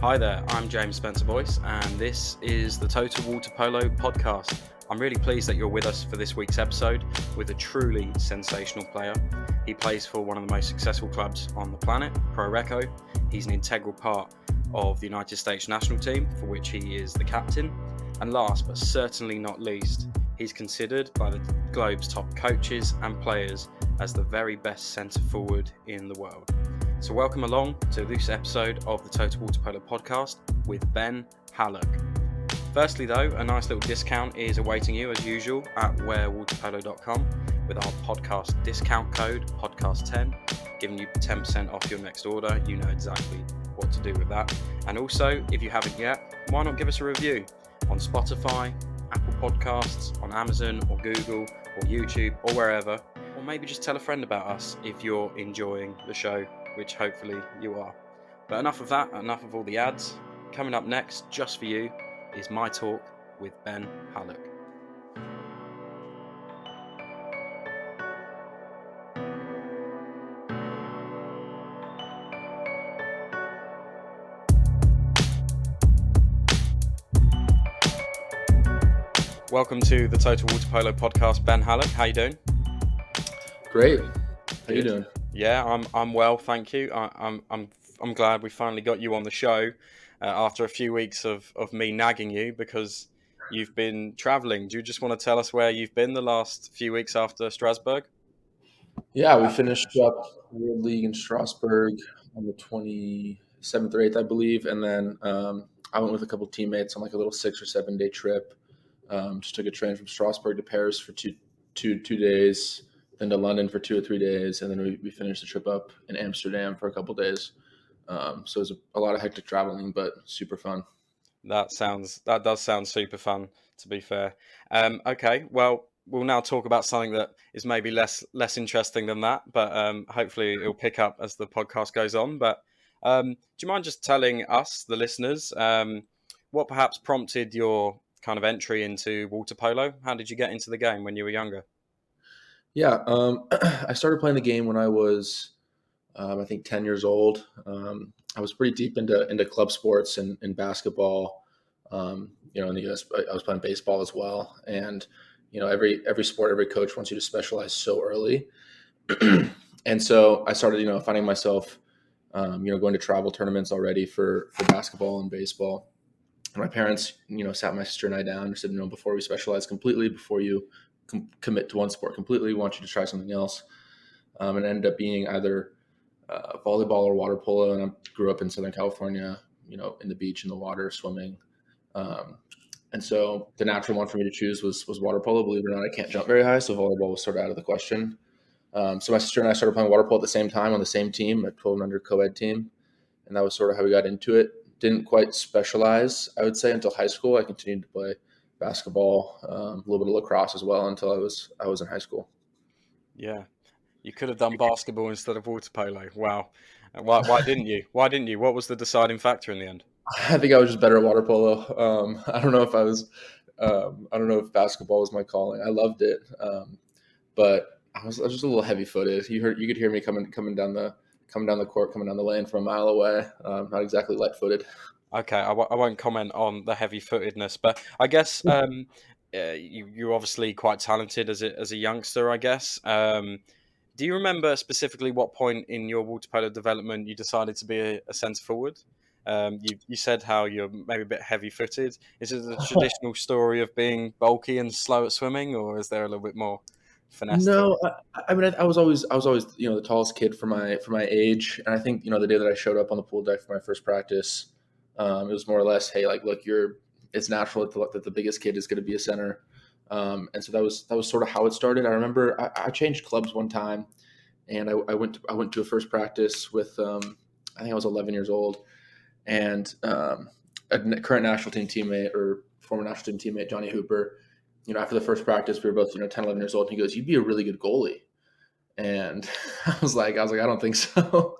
Hi there, I'm James Spencer Boyce, and this is the Total Waterpolo Podcast. I'm really pleased that you're with us for this week's episode with a truly sensational player. He plays for one of the most successful clubs on the planet, Pro Recco. He's an integral part of the United States national team, for which he is the captain. And last but certainly not least, he's considered by the globe's top coaches and players as the very best centre forward in the world. So welcome along to this episode of the Total Waterpolo Podcast with Ben Hallock. Firstly though, a nice little discount is awaiting you as usual at wearwaterpolo.com with our podcast discount code, podcast10, giving you 10% off your next order. You know exactly what to do with that. And also, if you haven't yet, why not give us a review on Spotify, Apple Podcasts, on Amazon or Google or YouTube or wherever, or maybe just tell a friend about us if you're enjoying the show, which hopefully you are. But enough of that, enough of all the ads. Coming up next, just for you, is my talk with Ben Hallock. Welcome to the Total Waterpolo Podcast, Ben Hallock. How you doing? Great. How you doing? Yeah, I'm well, thank you. I'm glad we finally got you on the show after a few weeks of me nagging you because you've been traveling. Do you just want to tell us where you've been the last few weeks after Strasbourg? Yeah, we finished up World League in Strasbourg on the 27th or 8th, I believe, and then I went with a couple teammates on like a little 6 or 7 day trip. Just took a train from Strasbourg to Paris for two days, then to London for 2 or 3 days, and then we finished the trip up in Amsterdam for a couple days. So it was a lot of hectic traveling, but super fun. That does sound super fun, to be fair. Okay, well, we'll now talk about something that is maybe less interesting than that, but hopefully it'll pick up as the podcast goes on. But do you mind just telling us, the listeners, what perhaps prompted your kind of entry into water polo? How did you get into the game when you were younger? Yeah, I started playing the game when I was, I think, 10 years old. I was pretty deep into club sports and basketball. In the U.S., I was playing baseball as well. And, every sport, every coach wants you to specialize so early. And so I started, finding myself, going to travel tournaments already for basketball and baseball. And my parents, sat my sister and I down and said, before we specialize completely, before you commit to one sport completely, we want you to try something else. And it ended up being either volleyball or water polo. And I grew up in Southern California, in the beach, in the water, swimming. And so the natural one for me to choose was water polo. Believe it or not, I can't jump very high, so volleyball was sort of out of the question. So my sister and I started playing water polo at the same time on the same team, a 12 and under co-ed team. And that was sort of how we got into it. Didn't quite specialize, I would say, until high school. I continued to play basketball, a little bit of lacrosse as well until I was in high school. Yeah, you could have done basketball instead of water polo. Wow, why didn't you? Why didn't you? What was the deciding factor in the end? I think I was just better at water polo. I don't know if I don't know if basketball was my calling. I loved it, but I was just a little heavy footed. You could hear me coming down the court, coming down the lane from a mile away. Not exactly light footed. Okay, I won't comment on the heavy-footedness, but I guess you're obviously quite talented as a youngster, I guess. Do you remember specifically what point in your water polo development you decided to be a centre forward? You said how you're maybe a bit heavy-footed. Is it the traditional story of being bulky and slow at swimming, or is there a little bit more finesse? No, I mean I was always the tallest kid for my age, and I think the day that I showed up on the pool deck for my first practice. It was more or less, hey, like, look, it's natural that the biggest kid is going to be a center. And so that was sort of how it started. I remember I changed clubs one time, and I went to a first practice with, I think I was 11 years old, and a current national team teammate or former national team teammate, Johnny Hooper, after the first practice, we were both, 10, 11 years old, and he goes, "You'd be a really good goalie." And I was like, I don't think so.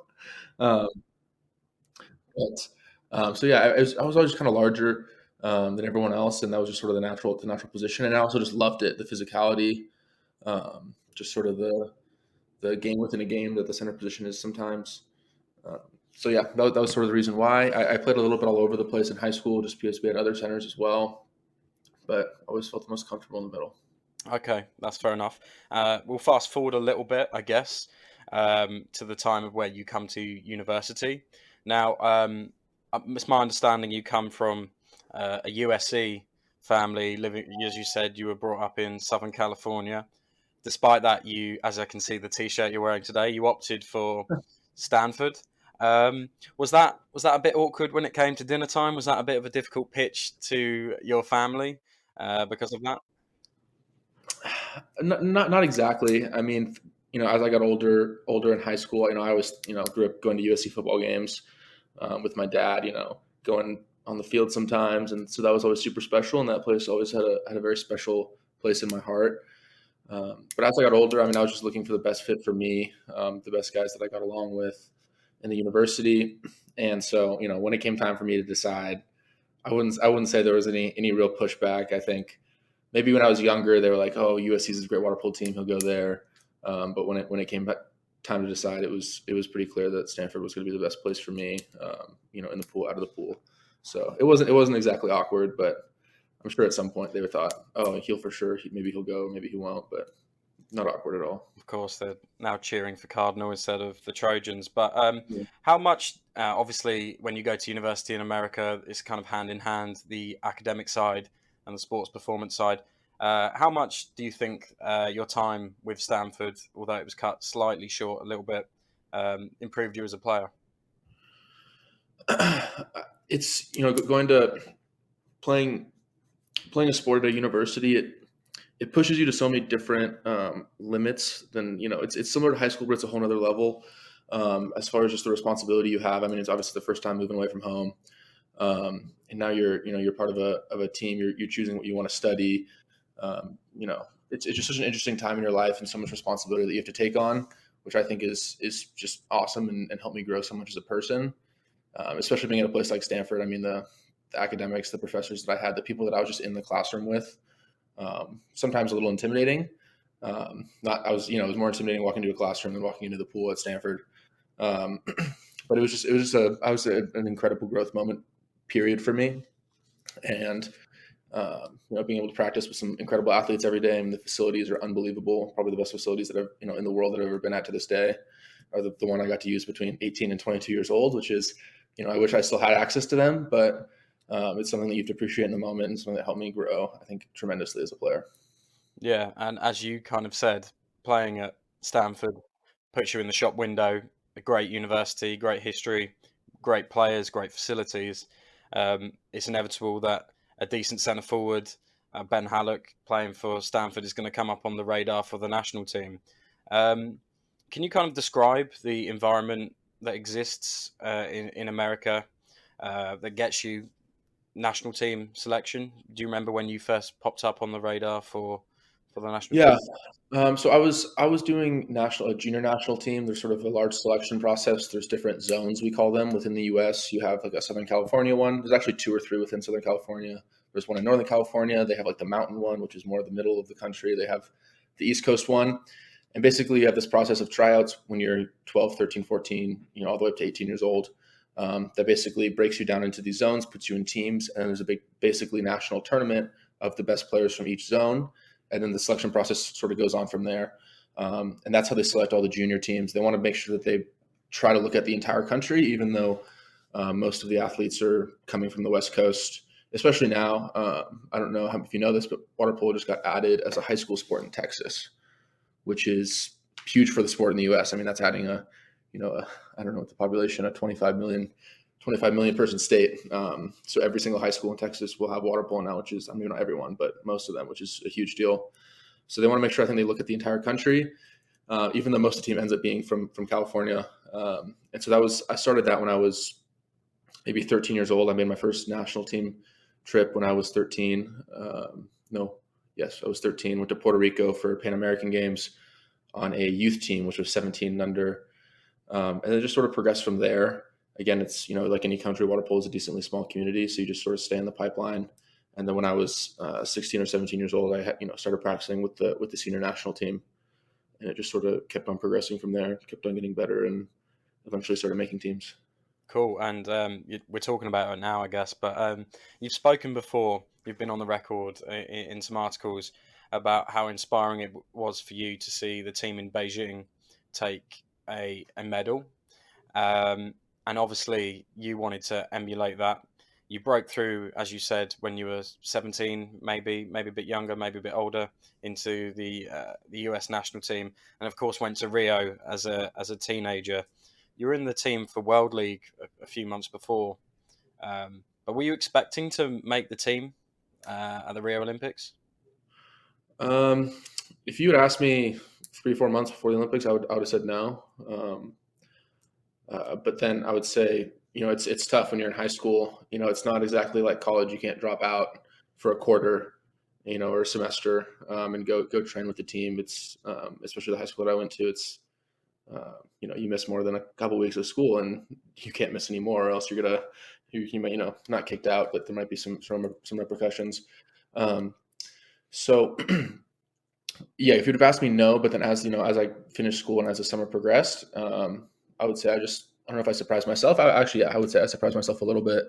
So yeah, I was always kind of larger than everyone else, and that was just sort of the natural position. And I also just loved it, the physicality, just sort of the game within a game that the center position is sometimes. So yeah, that was sort of the reason why I played a little bit all over the place in high school, just because we had other centers as well. But I always felt the most comfortable in the middle. Okay, that's fair enough. We'll fast forward a little bit, I guess, to the time of where you come to university. Now, it's my understanding you come from a USC family, living, as you said, you were brought up in Southern California. Despite that, as I can see the T-shirt you're wearing today, you opted for Stanford. Was that a bit awkward when it came to dinner time? Was that a bit of a difficult pitch to your family because of that? Not exactly. I mean, as I got older in high school, I always, grew up going to USC football games with my dad, going on the field sometimes. And so that was always super special. And that place always had a very special place in my heart. But as I got older, I was just looking for the best fit for me, the best guys that I got along with in the university. And so, when it came time for me to decide, I wouldn't say there was any real pushback. I think maybe when I was younger, they were like, "Oh, USC's a great water polo team; he'll go there." But when it came time to decide, it was pretty clear that Stanford was going to be the best place for me. In the pool, out of the pool. So it wasn't exactly awkward, but I'm sure at some point they would thought, "Oh, he'll for sure. Maybe he'll go, maybe he won't." But not awkward at all. Of course, they're now cheering for Cardinal instead of the Trojans. But Yeah. how much, obviously, when you go to university in America, it's kind of hand in hand, the academic side and the sports performance side. How much do you think your time with Stanford, although it was cut slightly short a little bit, improved you as a player? It's going to playing a sport at a university. It pushes you to so many different limits than it's similar to high school, but it's a whole other level as far as just the responsibility you have. It's obviously the first time moving away from home, and now you're part of a team. You're choosing what you want to study. It's just such an interesting time in your life and so much responsibility that you have to take on, which I think is just awesome and helped me grow so much as a person, especially being at a place like Stanford. The academics, the professors that I had, the people that I was just in the classroom with, sometimes a little intimidating. It was more intimidating walking into a classroom than walking into the pool at Stanford. But it was just an incredible growth moment period for me. And, being able to practice with some incredible athletes every day. The facilities are unbelievable. Probably the best facilities that I've, in the world that I've ever been at to this day are the one I got to use between 18 and 22 years old, which is, I wish I still had access to them, but it's something that you have to appreciate in the moment and something that helped me grow, I think, tremendously as a player. Yeah, and as you kind of said, playing at Stanford puts you in the shop window. A great university, great history, great players, great facilities. It's inevitable that a decent centre forward, Ben Hallock, playing for Stanford, is going to come up on the radar for the national team. Can you kind of describe the environment that exists in America that gets you national team selection? Do you remember when you first popped up on the radar for the national Yeah. team? So I was doing a junior national team. There's sort of a large selection process. There's different zones, we call them, within the U.S. You have like a Southern California one. There's actually 2 or 3 within Southern California. There's one in Northern California. They have like the mountain one, which is more the middle of the country. They have the East Coast one. And basically you have this process of tryouts when you're 12, 13, 14, all the way up to 18 years old. That basically breaks you down into these zones, puts you in teams, and there's a basically national tournament of the best players from each zone. And then the selection process sort of goes on from there. And that's how they select all the junior teams. They want to make sure that they try to look at the entire country, even though most of the athletes are coming from the West Coast, especially now. I don't know if you know this, but water polo just got added as a high school sport in Texas, which is huge for the sport in the U.S. That's adding I don't know what the population, a 25 million person state. So every single high school in Texas will have water polo now, which is, not everyone, but most of them, which is a huge deal. So they want to make sure, I think, they look at the entire country, even though most of the team ends up being from California. And so I started that when I was maybe 13 years old. I made my first national team trip when I was 13. I was 13. Went to Puerto Rico for Pan American Games on a youth team, which was 17 and under. And then just sort of progressed from there. Again, it's, like any country, water polo is a decently small community. So you just sort of stay in the pipeline. And then when I was 16 or 17 years old, I started practicing with the senior national team. And it just sort of kept on progressing from there, kept on getting better, and eventually started making teams. Cool. And we're talking about it now, I guess. But you've spoken before. You've been on the record in some articles about how inspiring it was for you to see the team in Beijing take a medal. Um, and obviously, you wanted to emulate that. You broke through, as you said, when you were 17, maybe a bit younger, maybe a bit older, into the US national team, and of course went to Rio as a teenager. You were in the team for World League a few months before, but were you expecting to make the team at the Rio Olympics? Um, if you had asked me 3 4 months before the Olympics, I would have said no. But then I would say, it's tough when you're in high school. It's not exactly like college. You can't drop out for a quarter, or a semester, and go train with the team. It's especially the high school that I went to. It's you miss more than a couple weeks of school, and you can't miss any more, or else you might not kicked out, but there might be some repercussions. So yeah, if you'd have asked me, no. But then as I finished school and as the summer progressed, I would say I don't know if I surprised myself. I would say I surprised myself a little bit,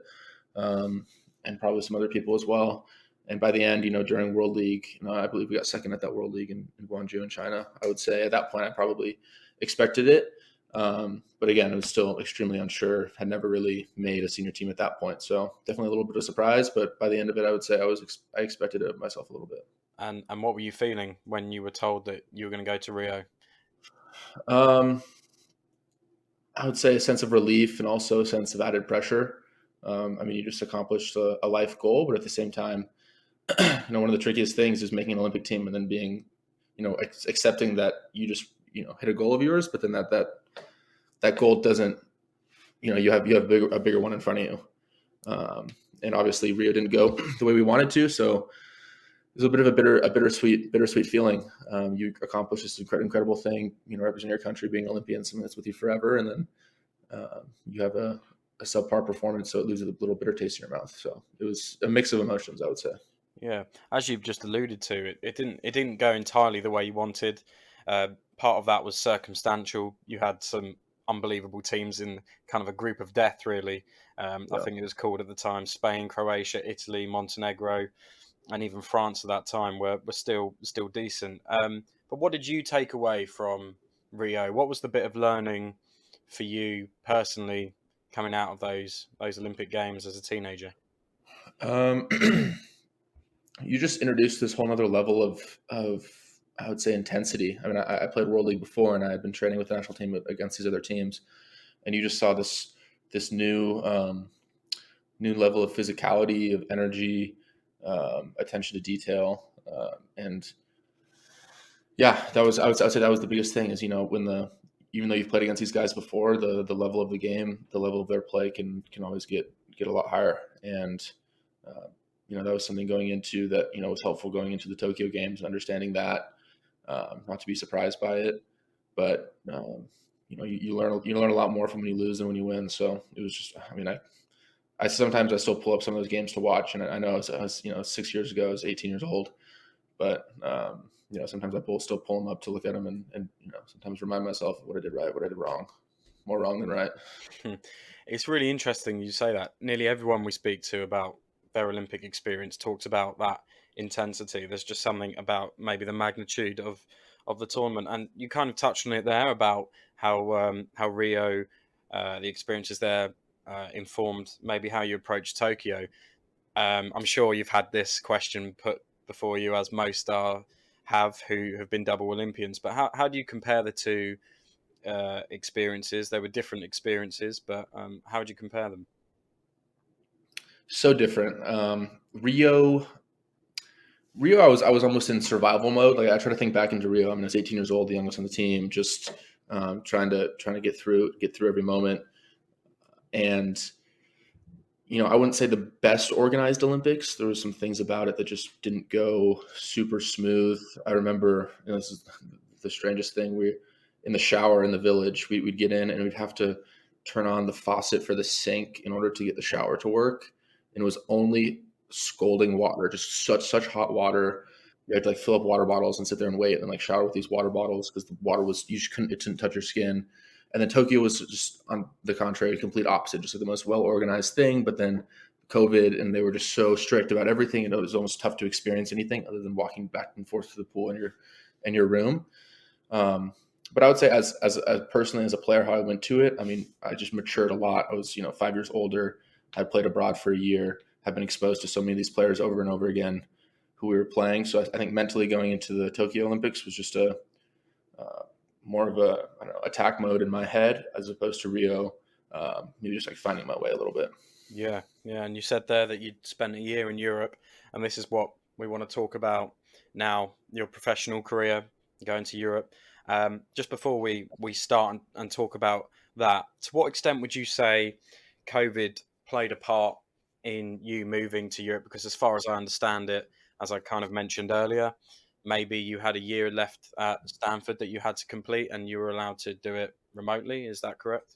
and probably some other people as well. And by the end, during World League, I believe we got second at that World League in Guangzhou in China. I would say at that point I probably expected it, but again, I was still extremely unsure. Had never really made a senior team at that point, so definitely a little bit of surprise. But by the end of it, I would say I expected it of myself a little bit. And what were you feeling when you were told that you were going to go to Rio? Um, I would say a sense of relief and also a sense of added pressure. You just accomplished a life goal, but at the same time, one of the trickiest things is making an Olympic team and then being, accepting that you just, hit a goal of yours, but then that goal doesn't, you have a bigger one in front of you. And obviously Rio didn't go the way we wanted to. So it was a bit of a bittersweet feeling. You accomplished this incredible thing, representing your country, being Olympian, something that's with you forever. And then you have a subpar performance, so it leaves a little bitter taste in your mouth. So it was a mix of emotions, I would say. Yeah, as you've just alluded to, it didn't go entirely the way you wanted. Part of that was circumstantial. You had some unbelievable teams in kind of a group of death, really. I think it was called at the time: Spain, Croatia, Italy, Montenegro, and even France at that time were still decent. But what did you take away from Rio? What was the bit of learning for you personally coming out of those Olympic Games as a teenager? Um, you just introduced this whole other level of I would say intensity. I played World League before, and I had been training with the national team against these other teams, and you just saw this new level of physicality, of energy, attention to detail, and yeah, I would say that was the biggest thing. Is even though you've played against these guys before, the level of the game, the level of their play can always get a lot higher, and that was something going into that was helpful going into the Tokyo Games, understanding that, not to be surprised by it, but you learn a lot more from when you lose than when you win. So it was just, I sometimes I still pull up some of those games to watch, and I know I was 6 years ago, I was 18 years old, but sometimes I still pull them up to look at them and sometimes remind myself what I did right, what I did wrong, more wrong than right. It's really interesting you say that. Nearly everyone we speak to about their Olympic experience talks about that intensity. There's just something about maybe the magnitude of the tournament, and you kind of touched on it there about how Rio, the experiences there, informed maybe how you approach Tokyo. I'm sure you've had this question put before you, as most have who have been double Olympians. But how do you compare the two experiences? They were different experiences, but how would you compare them? So different. Rio, I was almost in survival mode. Like I try to think back into Rio. I was 18 years old, the youngest on the team, just trying to get through every moment. And I wouldn't say the best organized Olympics. There were some things about it that just didn't go super smooth. I remember, this is the strangest thing. We in the shower in the village, we'd get in and we'd have to turn on the faucet for the sink in order to get the shower to work. And it was only scalding water, just such hot water. You had to fill up water bottles and sit there and wait and shower with these water bottles because the water was, it didn't touch your skin. And then Tokyo was just on the contrary, complete opposite, just like the most well-organized thing. But then COVID, and they were just so strict about everything, and it was almost tough to experience anything other than walking back and forth to the pool in your room. But I would say as personally as a player, how I went to it, I mean, I just matured a lot. I was, 5 years older. I played abroad for a year, have been exposed to so many of these players over and over again who we were playing. So I think mentally going into the Tokyo Olympics was just a more of a attack mode in my head as opposed to Rio, maybe just like finding my way a little bit. Yeah. And you said there that you'd spent a year in Europe, and this is what we want to talk about now, your professional career, going to Europe. Just before we start and talk about that, to what extent would you say COVID played a part in you moving to Europe? Because as far as I understand it, as I kind of mentioned earlier, maybe you had a year left at Stanford that you had to complete and you were allowed to do it remotely. Is that correct?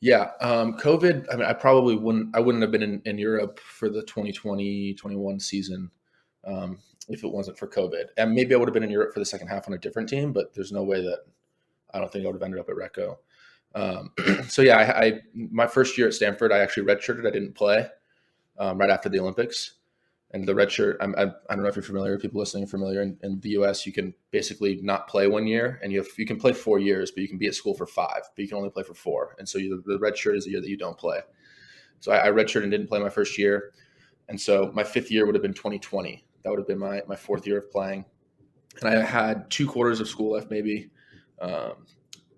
Yeah. COVID, I mean, I wouldn't have been in Europe for the 2020-21 season if it wasn't for COVID. And maybe I would have been in Europe for the second half on a different team, but there's no way that I don't think I would have ended up at Recco. So yeah, I my first year at Stanford, I actually redshirted. I didn't play right after the Olympics. And the redshirt, I don't know if you're familiar, people listening are familiar. In the U.S., you can basically not play 1 year, and you can play 4 years, but you can be at school for 5, but you can only play for 4. And so the redshirt is the year that you don't play. So I redshirted and didn't play my first year. And so my 5th year would have been 2020. That would have been my 4th year of playing. And I had 2 quarters of school left maybe.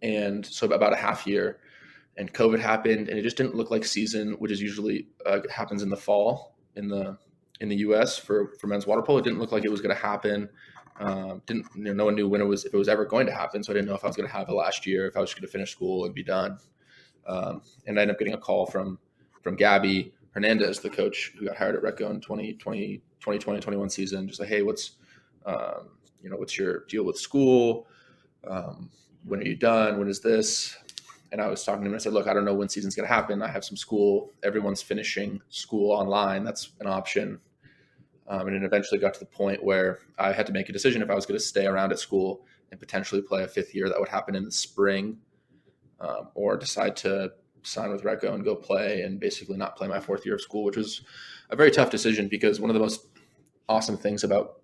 And so about a half year. And COVID happened, and it just didn't look like season, which is usually happens in the fall in the U.S. for men's water polo. It didn't look like it was going to happen. No one knew if it was ever going to happen. So I didn't know if I was going to have it last year, if I was just going to finish school and be done. And I ended up getting a call from Gabby Hernandez, the coach who got hired at Recco in 2020-21 season. Just like, hey, what's your deal with school? When are you done? When is this? And I was talking to him and I said, look, I don't know when season's going to happen. I have some school. Everyone's finishing school online. That's an option. And it eventually got to the point where I had to make a decision if I was going to stay around at school and potentially play a 5th year that would happen in the spring, or decide to sign with Recco and go play and basically not play my 4th year of school, which was a very tough decision because one of the most awesome things about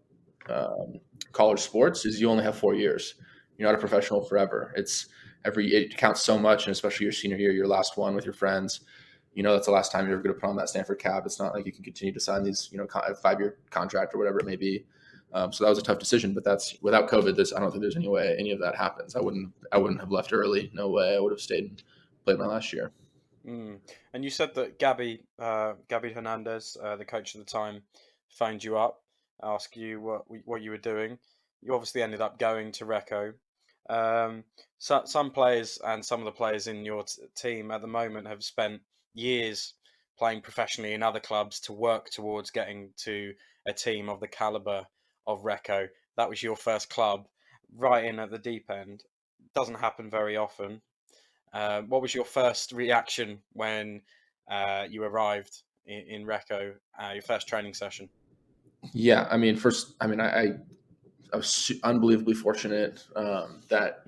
college sports is you only have 4 years. You're not a professional forever. It counts so much, and especially your senior year, your last one with your friends. That's the last time you're ever going to put on that Stanford cap. It's not like you can continue to sign these, a 5-year contract or whatever it may be. So that was a tough decision. But that's without COVID. I don't think there's any way any of that happens. I wouldn't have left early. No way. I would have stayed and played my last year. And you said that Gabby Hernandez, the coach at the time, phoned you up, asked you what you were doing. You obviously ended up going to Recco. So some players and some of the players in your team at the moment have spent years playing professionally in other clubs to work towards getting to a team of the caliber of Recco. That was your first club, right in at the deep end. Doesn't happen very often. What was your first reaction when you arrived in Recco, your first training session? Yeah, I mean, I was unbelievably fortunate that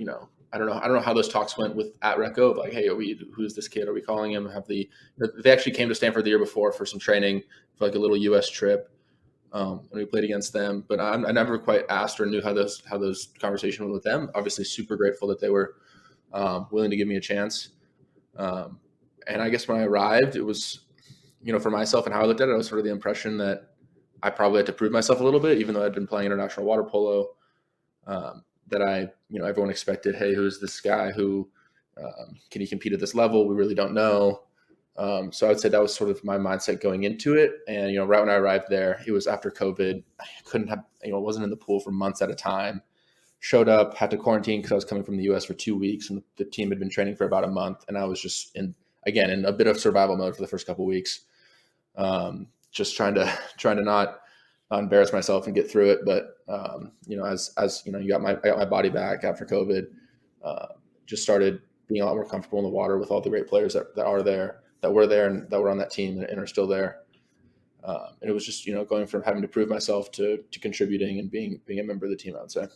I don't know how those talks went at Recco. Like, hey, who's this kid? Are we calling him? They actually came to Stanford the year before for some training for like a little U.S. trip, and we played against them. But I never quite asked or knew how those conversations went with them. Obviously, super grateful that they were willing to give me a chance. And I guess when I arrived, it was for myself and how I looked at it, I was sort of the impression that I probably had to prove myself a little bit, even though I'd been playing international water polo. That everyone expected, hey, who's this guy? Who can he compete at this level? We really don't know. So I would say that was sort of my mindset going into it. And right when I arrived there, it was after COVID. I couldn't have, wasn't in the pool for months at a time. Showed up, had to quarantine because I was coming from the U.S. for 2 weeks, and the team had been training for about a month, and I was just in a bit of survival mode for the first couple of weeks. Just trying to not embarrass myself and get through it. But, as I got my body back after COVID, just started being a lot more comfortable in the water with all the great players that were there and that were on that team and are still there. And it was just, going from having to prove myself to contributing and being a member of the team, I would say.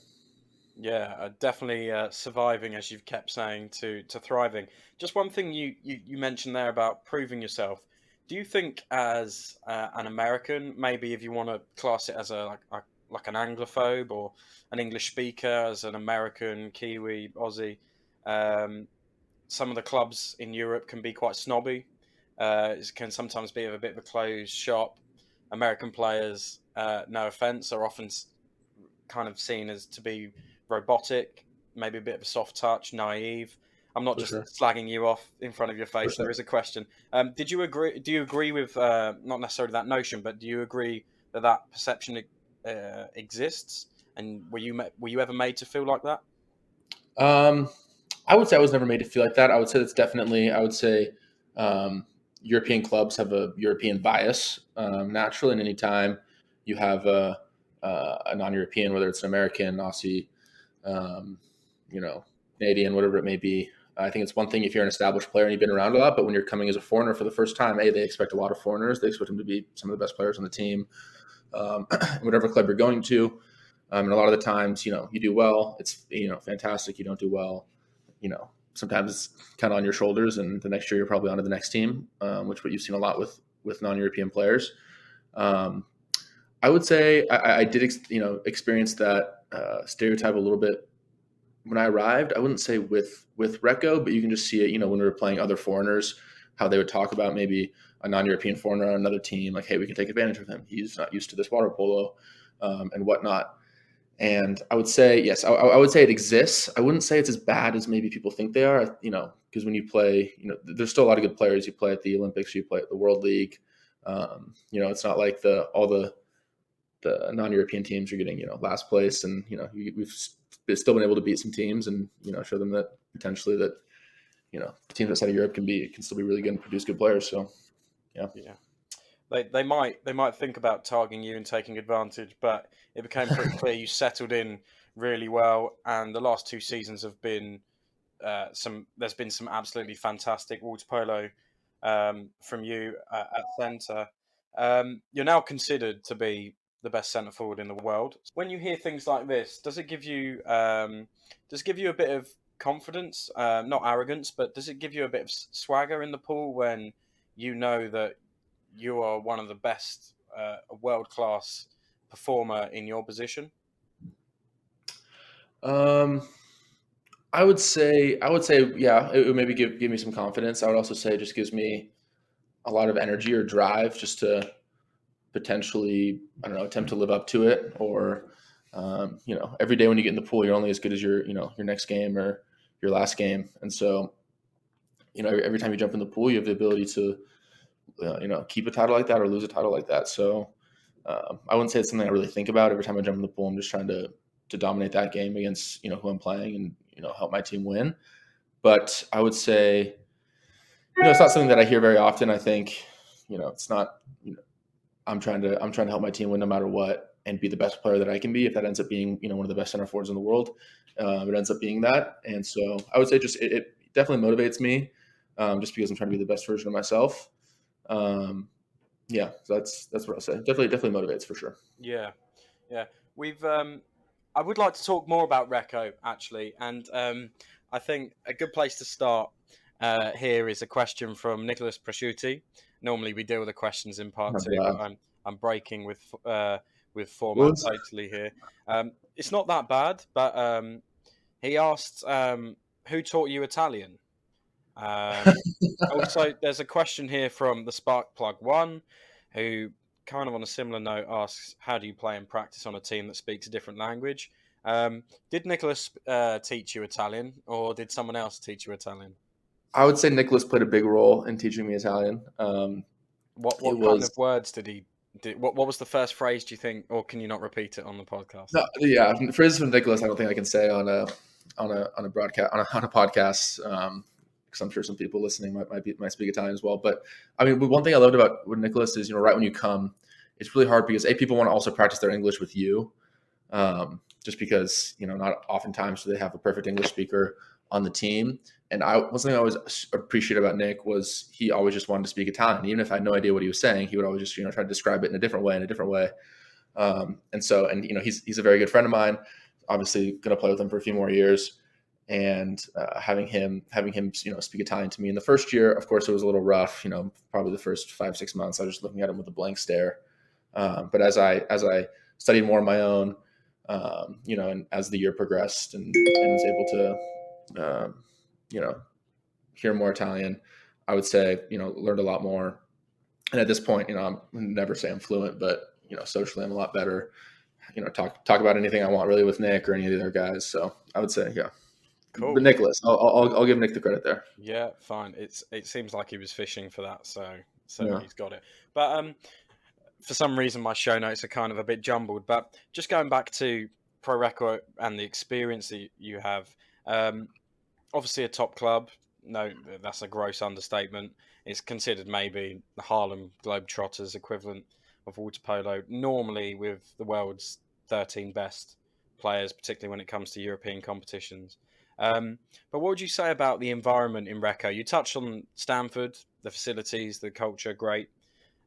Yeah, definitely surviving, as you've kept saying, to thriving. Just one thing you mentioned there about proving yourself. Do you think, as an American, maybe if you want to class it as like an Anglophobe or an English speaker, as an American, Kiwi, Aussie, um, some of the clubs in Europe can be quite snobby. It can sometimes be a bit of a closed shop. American players, no offense, are often kind of seen as to be robotic, maybe a bit of a soft touch, naive. I'm not For just sure. slagging you off in front of your For face. There sure. is a question. Did you agree? Do you agree with not necessarily that notion, but do you agree that that perception exists? And were you ever made to feel like that? Um, I would say I was never made to feel like that. I would say that's definitely. I would say um, European clubs have a European bias naturally, and anytime you have a non-European, whether it's an American, Aussie, um, Canadian, whatever it may be. I think it's one thing if you're an established player and you've been around a lot, but when you're coming as a foreigner for the first time, they expect a lot of foreigners. They expect them to be some of the best players on the team, whatever club you're going to. And a lot of the times, you do well. It's fantastic. You don't do well. Sometimes it's kind of on your shoulders, and the next year you're probably on to the next team, which what you've seen a lot with non-European players. Um, I would say I did experience that stereotype a little bit when I arrived. I wouldn't say with Recco, but you can just see it. When we were playing other foreigners, how they would talk about maybe a non-European foreigner on another team, like, hey, we can take advantage of him. He's not used to this water polo and whatnot. And I would say yes, I would say it exists. I wouldn't say it's as bad as maybe people think they are. Because when you play, there's still a lot of good players. You play at the Olympics, you play at the World League. It's not like all the non-European teams are getting last place, and we've still been able to beat some teams and show them that potentially that teams outside of Europe can still be really good and produce good players. So yeah. They might think about targeting you and taking advantage, but it became pretty clear you settled in really well, and the last two seasons have been There's been some absolutely fantastic water polo from you at centre. You're now considered to be the best centre forward in the world. When you hear things like this, does it give you a bit of confidence, not arrogance, but does it give you a bit of swagger in the pool when you know that you are one of the best, world class performer in your position? Um, I would say, yeah, it would maybe give me some confidence. I would also say it just gives me a lot of energy or drive just to potentially, I don't know, attempt to live up to it. Or, every day when you get in the pool, you're only as good as your next game or your last game. And so, every time you jump in the pool, you have the ability to, keep a title like that or lose a title like that. So I wouldn't say it's something I really think about every time I jump in the pool. I'm just trying to dominate that game against, who I'm playing and, help my team win. But I would say, it's not something that I hear very often. I think, it's not, I'm trying to help my team win no matter what and be the best player that I can be. If that ends up being, one of the best center forwards in the world, it ends up being that. And so I would say just, it definitely motivates me just because I'm trying to be the best version of myself. Yeah, so that's what I'll say. Definitely motivates for sure. Yeah, yeah. We've I would like to talk more about Recco actually, and I think a good place to start here is a question from Nicholas Prosciuti. Normally we deal with the questions in part Oh, two, but God. I'm breaking with format What? totally here. It's not that bad, but he asked, who taught you Italian? Um, Also, there's a question here from the Sparkplug One, who kind of on a similar note asks, "How do you play and practice on a team that speaks a different language?" Did Nicholas teach you Italian, or did someone else teach you Italian? I would say Nicholas played a big role in teaching me Italian. It What kind was of words did he? What was the first phrase? Do you think, or can you not repeat it on the podcast? no, yeah, phrases from Nicholas. I don't think I can say on a broadcast on a podcast because I'm sure some people listening might speak Italian as well. But I mean, one thing I loved about with Nicholas is right when you come, it's really hard because people want to also practice their English with you, just because not oftentimes do they have a perfect English speaker on the team. And one thing I always appreciate about Nick was he always just wanted to speak Italian, even if I had no idea what he was saying. He would always just try to describe it in a different way. And he's a very good friend of mine. obviously going to play with him for a few more years, and having him speak Italian to me in the first year. Of course, it was a little rough. Probably the first 5-6 months, I was just looking at him with a blank stare. But as I studied more on my own, and as the year progressed, and was able to, hear more Italian, I would say, learned a lot more. And at this point, I'm never say I'm fluent, but socially I'm a lot better. Talk about anything I want really with Nick or any of the other guys. So I would say, yeah. Cool. But Nicholas, I'll give Nick the credit there. Yeah, fine. It seems like he was fishing for that, so Yeah. he's got it. But for some reason, my show notes are kind of a bit jumbled. But just going back to Pro Recco and the experience that you have, obviously a top club. No, that's a gross understatement. It's considered maybe the Harlem Globetrotters equivalent of water polo, normally with the world's 13 best players, particularly when it comes to European competitions. But what would you say about the environment in Recco? You touched on Stanford, the facilities, the culture, great.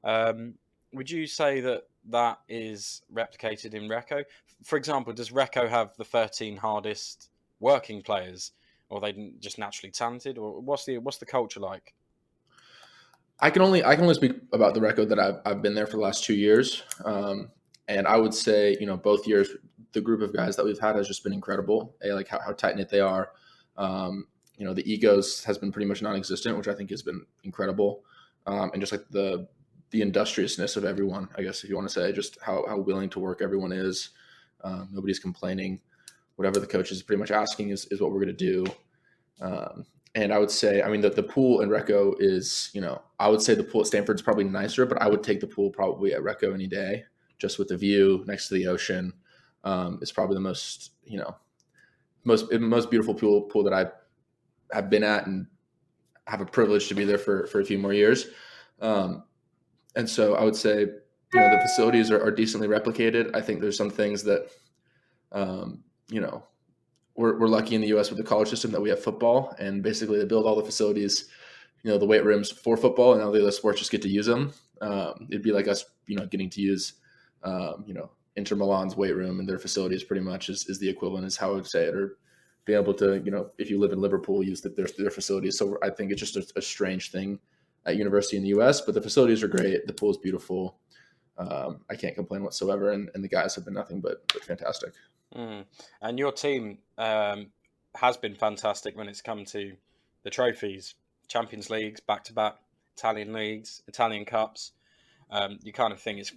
Would you say that is replicated in Recco? For example, does Recco have the 13 hardest working players, or are they just naturally talented, or what's the culture like? I can only speak about the Recco that I've been there for the last 2 years, and I would say both years the group of guys that we've had has just been incredible. Like how tight knit they are. The egos has been pretty much non-existent, which I think has been incredible, and just like the industriousness of everyone, I guess if you want to say, just how willing to work everyone is. Nobody's complaining. Whatever the coach is pretty much asking is what we're going to do. And I would say, the pool in Recco is, I would say the pool at Stanford is probably nicer, but I would take the pool probably at Recco any day, just with the view next to the ocean. It's probably the most, most beautiful pool that I have been at, and have a privilege to be there for a few more years. And so I would say, the facilities are decently replicated. I think there's some things that, we're lucky in the U.S. with the college system that we have football, and basically they build all the facilities, the weight rooms for football, and all the other sports just get to use them. It'd be like us, getting to use, Inter Milan's weight room, and their facilities pretty much is the equivalent, is how I would say it, or be able to, if you live in Liverpool, use their facilities. So I think it's just a strange thing at university in the U.S., but the facilities are great. The pool is beautiful. I can't complain whatsoever, and the guys have been nothing but fantastic. And your team has been fantastic when it's come to the trophies, Champions Leagues, back-to-back Italian leagues, Italian Cups. You kind of think it's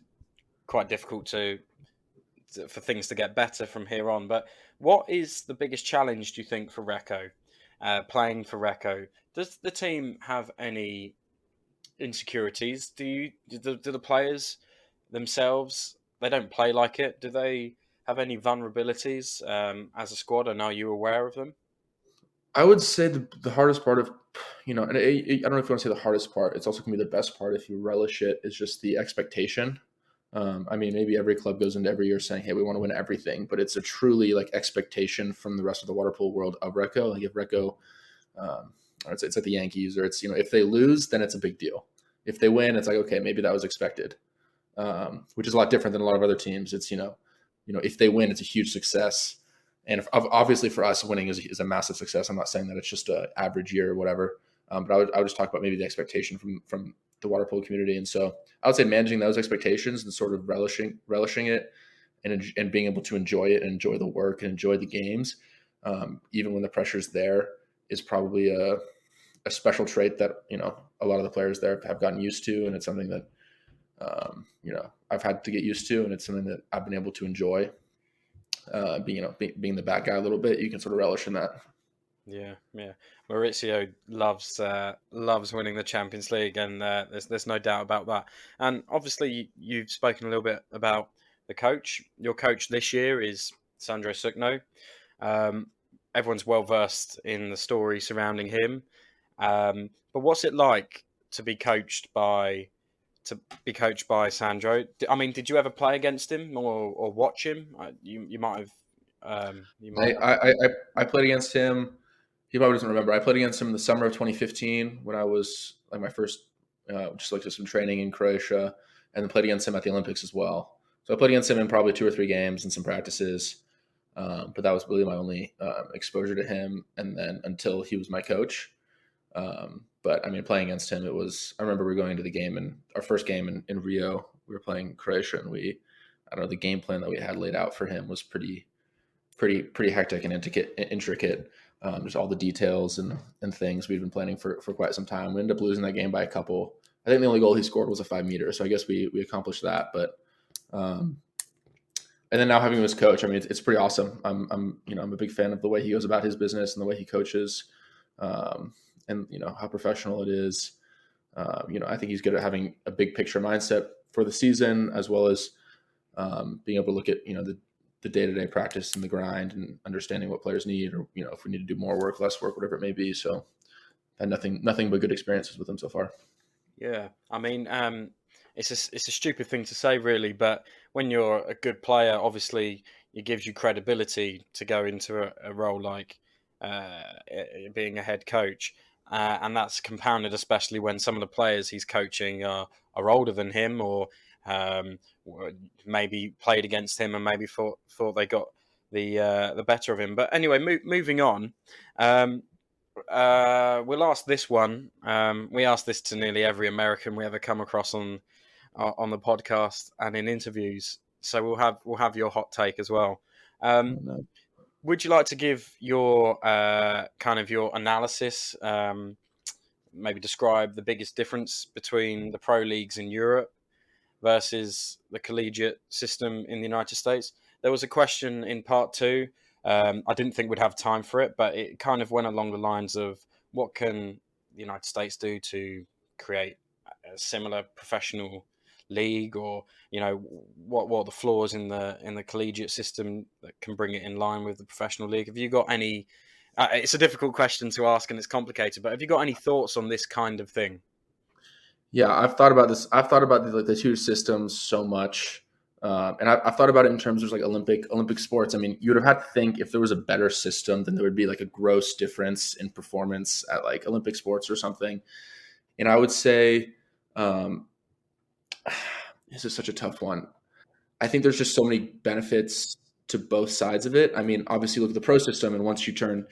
quite difficult for things to get better from here on. But what is the biggest challenge, do you think, for Recco, playing for Recco? Does the team have any insecurities? Do the players themselves, they don't play like it? Do they have any vulnerabilities as a squad, and are you aware of them? I would say the hardest part of, and I don't know if you want to say the hardest part, it's also going to be the best part if you relish it, is just the expectation. Maybe every club goes into every year saying, hey, we want to win everything, but it's a truly like expectation from the rest of the water polo world of Recco. Like if Recco, it's like the Yankees, or it's, if they lose, then it's a big deal. If they win, it's like, okay, maybe that was expected, which is a lot different than a lot of other teams. It's, if they win, it's a huge success. And obviously for us, winning is a massive success. I'm not saying that it's just an average year or whatever. But I would just talk about maybe the expectation from the water polo community. And so I would say managing those expectations and sort of relishing it, and being able to enjoy it and enjoy the work and enjoy the games, even when the pressure's there, is probably a special trait that, a lot of the players there have gotten used to. And it's something that, I've had to get used to, and it's something that I've been able to enjoy. Being the bad guy a little bit, you can sort of relish in that. Yeah. Maurizio loves winning the Champions League, and there's no doubt about that. And obviously, you've spoken a little bit about the coach. Your coach this year is Sandro Sukno. Everyone's well versed in the story surrounding him. But what's it like to be coached by Sandro? Did you ever play against him or watch him? You might have. I played against him. He probably doesn't remember. I played against him in the summer of 2015 when I was like my first, just like some training in Croatia, and then played against him at the Olympics as well. So I played against him in probably 2 or 3 games and some practices. But that was really my only exposure to him, and then until he was my coach. But I mean, playing against him, I remember we were going into the game, and our first game in Rio, we were playing Croatia, and I don't know, the game plan that we had laid out for him was pretty hectic and intricate. Just all the details and things we'd been planning for quite some time. We ended up losing that game by a couple. I think the only goal he scored was a 5-meter, so I guess we accomplished that. But and then now having him as coach, I mean, it's pretty awesome. I'm a big fan of the way he goes about his business and the way he coaches, and how professional it is. I think he's good at having a big picture mindset for the season, as well as being able to look at the day-to-day practice and the grind and understanding what players need, or if we need to do more work, less work, whatever it may be. So I had nothing but good experiences with him so far. Yeah, I mean, it's a stupid thing to say, really, but when you're a good player, obviously it gives you credibility to go into a role like being a head coach, and that's compounded especially when some of the players he's coaching are older than him, or maybe played against him and maybe thought they got the better of him. But anyway, moving on. We'll ask this one. We ask this to nearly every American we ever come across on the podcast and in interviews. So we'll have your hot take as well. Would you like to give your your analysis? Maybe describe the biggest difference between the pro leagues in Europe versus the collegiate system in the United States. There was a question in part 2. I didn't think we'd have time for it, but it kind of went along the lines of what can the United States do to create a similar professional league, or what are the flaws in the collegiate system that can bring it in line with the professional league. Have you got any? It's a difficult question to ask and it's complicated, but have you got any thoughts on this kind of thing? Yeah, I've thought about this. I've thought about the two systems so much. And I've thought about it in terms of like Olympic sports. I mean, you would have had to think if there was a better system, then there would be like a gross difference in performance at like Olympic sports or something. And I would say, this is such a tough one. I think there's just so many benefits to both sides of it. I mean, obviously look at the pro system, and once you turn,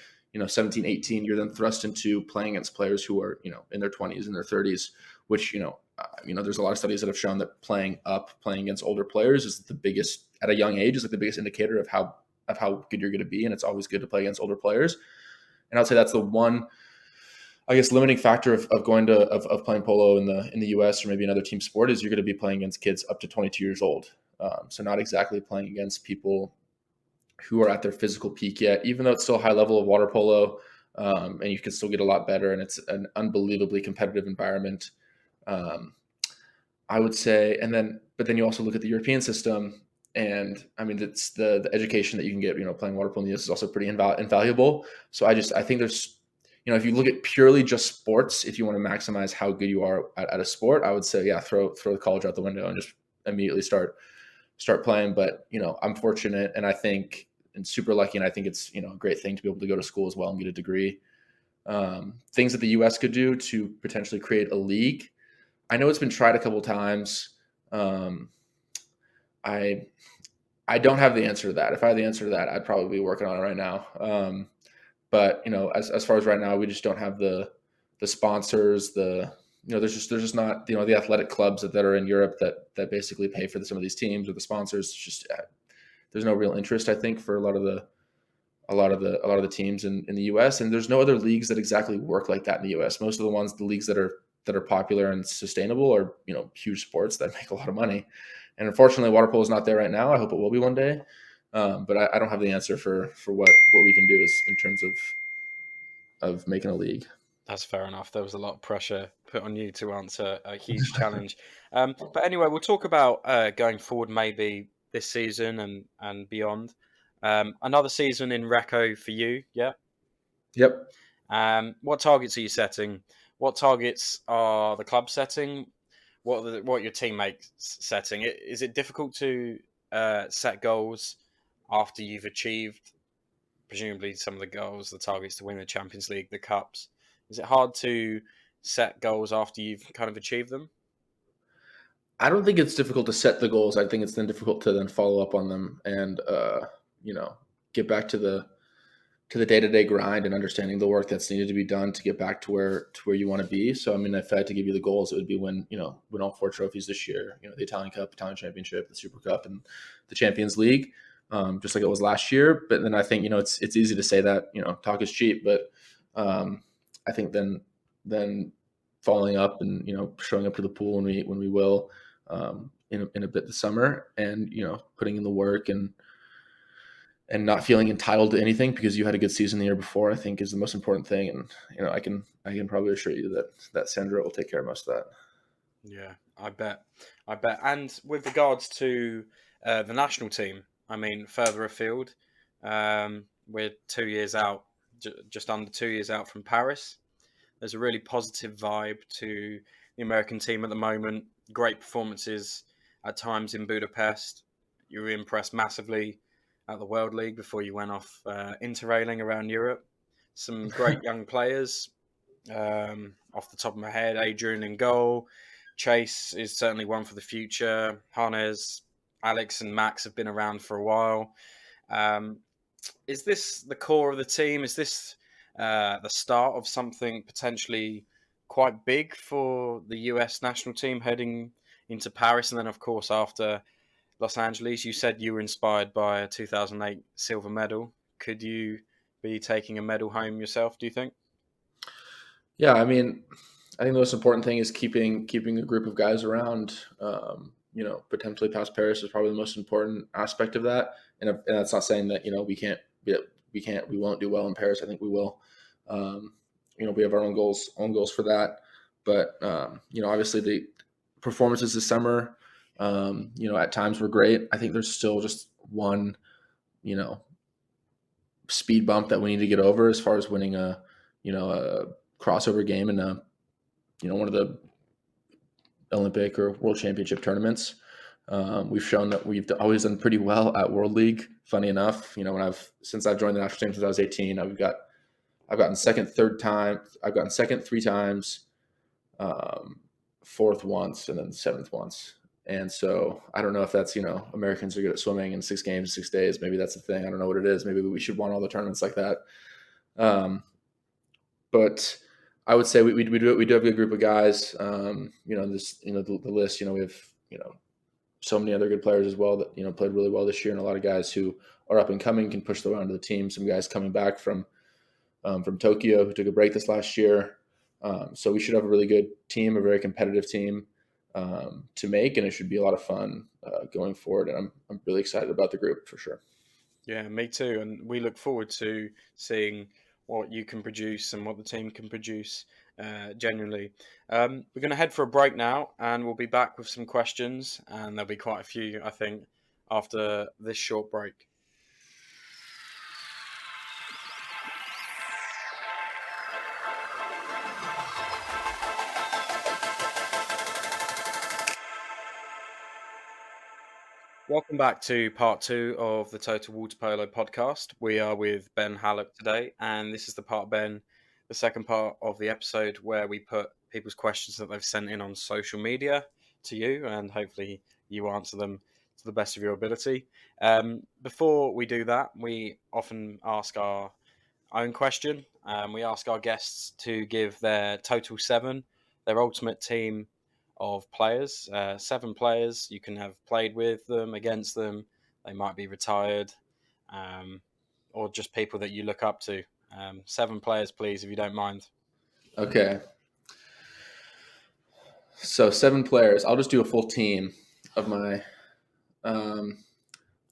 17, 18, you're then thrust into playing against players who are, in their 20s and their 30s, which, there's a lot of studies that have shown that playing against older players is the biggest, at a young age, is like the biggest indicator of how good you're going to be. And it's always good to play against older players. And I'd say that's the one, I guess, limiting factor of playing polo in the US or maybe another team sport is you're going to be playing against kids up to 22 years old. So not exactly playing against people who are at their physical peak yet, even though it's still a high level of water polo, and you can still get a lot better. And it's an unbelievably competitive environment. I would say, but then you also look at the European system, and I mean, it's the education that you can get, playing water polo in the US is also pretty invaluable. So I think there's, if you look at purely just sports, if you want to maximize how good you are at a sport, I would say, yeah, throw the college out the window and just immediately start playing. But, I'm fortunate, and I think, and super lucky, and I think it's, a great thing to be able to go to school as well and get a degree. Things that the US could do to potentially create a league. I know it's been tried a couple times. I don't have the answer to that. If I had the answer to that, I'd probably be working on it right now. But as far as right now, we just don't have the sponsors. There's just not the athletic clubs that are in Europe that basically pay for some of these teams, or the sponsors. Just there's no real interest, I think, for a lot of the teams in the US. And there's no other leagues that exactly work like that in the US. Most of the leagues that are popular and sustainable are huge sports that make a lot of money. And unfortunately, water polo is not there right now. I hope it will be one day. But I don't have the answer for what we can do in terms of making a league. That's fair enough. There was a lot of pressure put on you to answer a huge challenge. But anyway, we'll talk about going forward maybe this season and beyond. Another season in Recco for you, yeah? Yep. What targets are you setting? What targets are the club setting? What are your teammates setting? Is it difficult to set goals after you've achieved, presumably, some of the goals, the targets to win the Champions League, the Cups? Is it hard to set goals after you've kind of achieved them? I don't think it's difficult to set the goals. I think it's then difficult to then follow up on them and, get back to the day-to-day grind and understanding the work that's needed to be done to get back to where you want to be. So, I mean, if I had to give you the goals, it would be win all 4 trophies this year, the Italian Cup, Italian Championship, the Super Cup, and the Champions League, just like it was last year. But then I think, it's easy to say that, talk is cheap, but I think then following up and, showing up to the pool when we will, in a bit this summer, and, putting in the work and not feeling entitled to anything because you had a good season the year before, I think is the most important thing. And, I can probably assure you that Sandro will take care of most of that. Yeah, I bet. And with regards to the national team, I mean, further afield, we're 2 years out, just under 2 years out from Paris. There's a really positive vibe to the American team at the moment. Great performances at times in Budapest. You were impressed massively at the World League before you went off interrailing around Europe. Some great young players. Off the top of my head, Adrian in goal. Chase is certainly one for the future. Hannes, Alex and Max have been around for a while. Is this the core of the team? Is this the start of something potentially quite big for the US national team heading into Paris? And then, of course, after Los Angeles, you said you were inspired by a 2008 silver medal. Could you be taking a medal home yourself, do you think? Yeah, I mean, I think the most important thing is keeping a group of guys around. Potentially past Paris is probably the most important aspect of that. And that's not saying that we won't do well in Paris. I think we will. We have our own goals for that. But obviously the performances this summer, at times were great. I think there's still just one, speed bump that we need to get over as far as winning a crossover game in one of the Olympic or World Championship tournaments. We've shown that we've always done pretty well at World League. Funny enough, since I've joined the national team since I was 18, I've gotten second 3 times, fourth once, and then seventh once. And so I don't know if that's, Americans are good at swimming in 6 games, 6 days. Maybe that's the thing. I don't know what it is. Maybe we should win all the tournaments like that. But I would say we do have a good group of guys. The list, we have, so many other good players as well that, played really well this year, and a lot of guys who are up and coming can push the way onto the team. Some guys coming back from Tokyo who took a break this last year. So we should have a really good team, a very competitive team to make, and it should be a lot of fun going forward. And I'm really excited about the group for sure. Yeah, me too. And we look forward to seeing what you can produce and what the team can produce genuinely. We're going to head for a break now, and we'll be back with some questions, and there'll be quite a few, I think, after this short break. Welcome back to part 2 of the Total Waterpolo Podcast. We are with Ben Hallock today, and this is the second part of the episode where we put people's questions that they've sent in on social media to you, and hopefully you answer them to the best of your ability. Before we do that, we often ask our own question. We ask our guests to give their total 7, their ultimate team of players, 7 players. You can have played with them, against them. They might be retired, or just people that you look up to. 7 players, please, if you don't mind. Okay. So 7 players. I'll just do a full team of my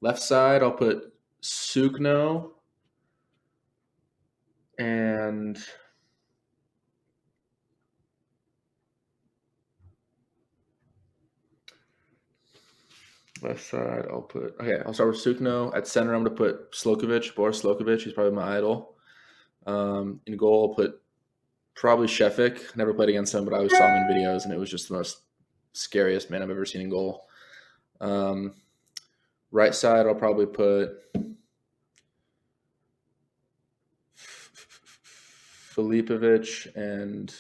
left side. I'll put Sukno and left side, I'll start with Sukno. At center, I'm going to put Boris Slokovic. He's probably my idol. In goal, I'll put probably Shefik. Never played against him, but I always saw him in videos, and it was just the most scariest man I've ever seen in goal. Right side, I'll probably put Filipovic and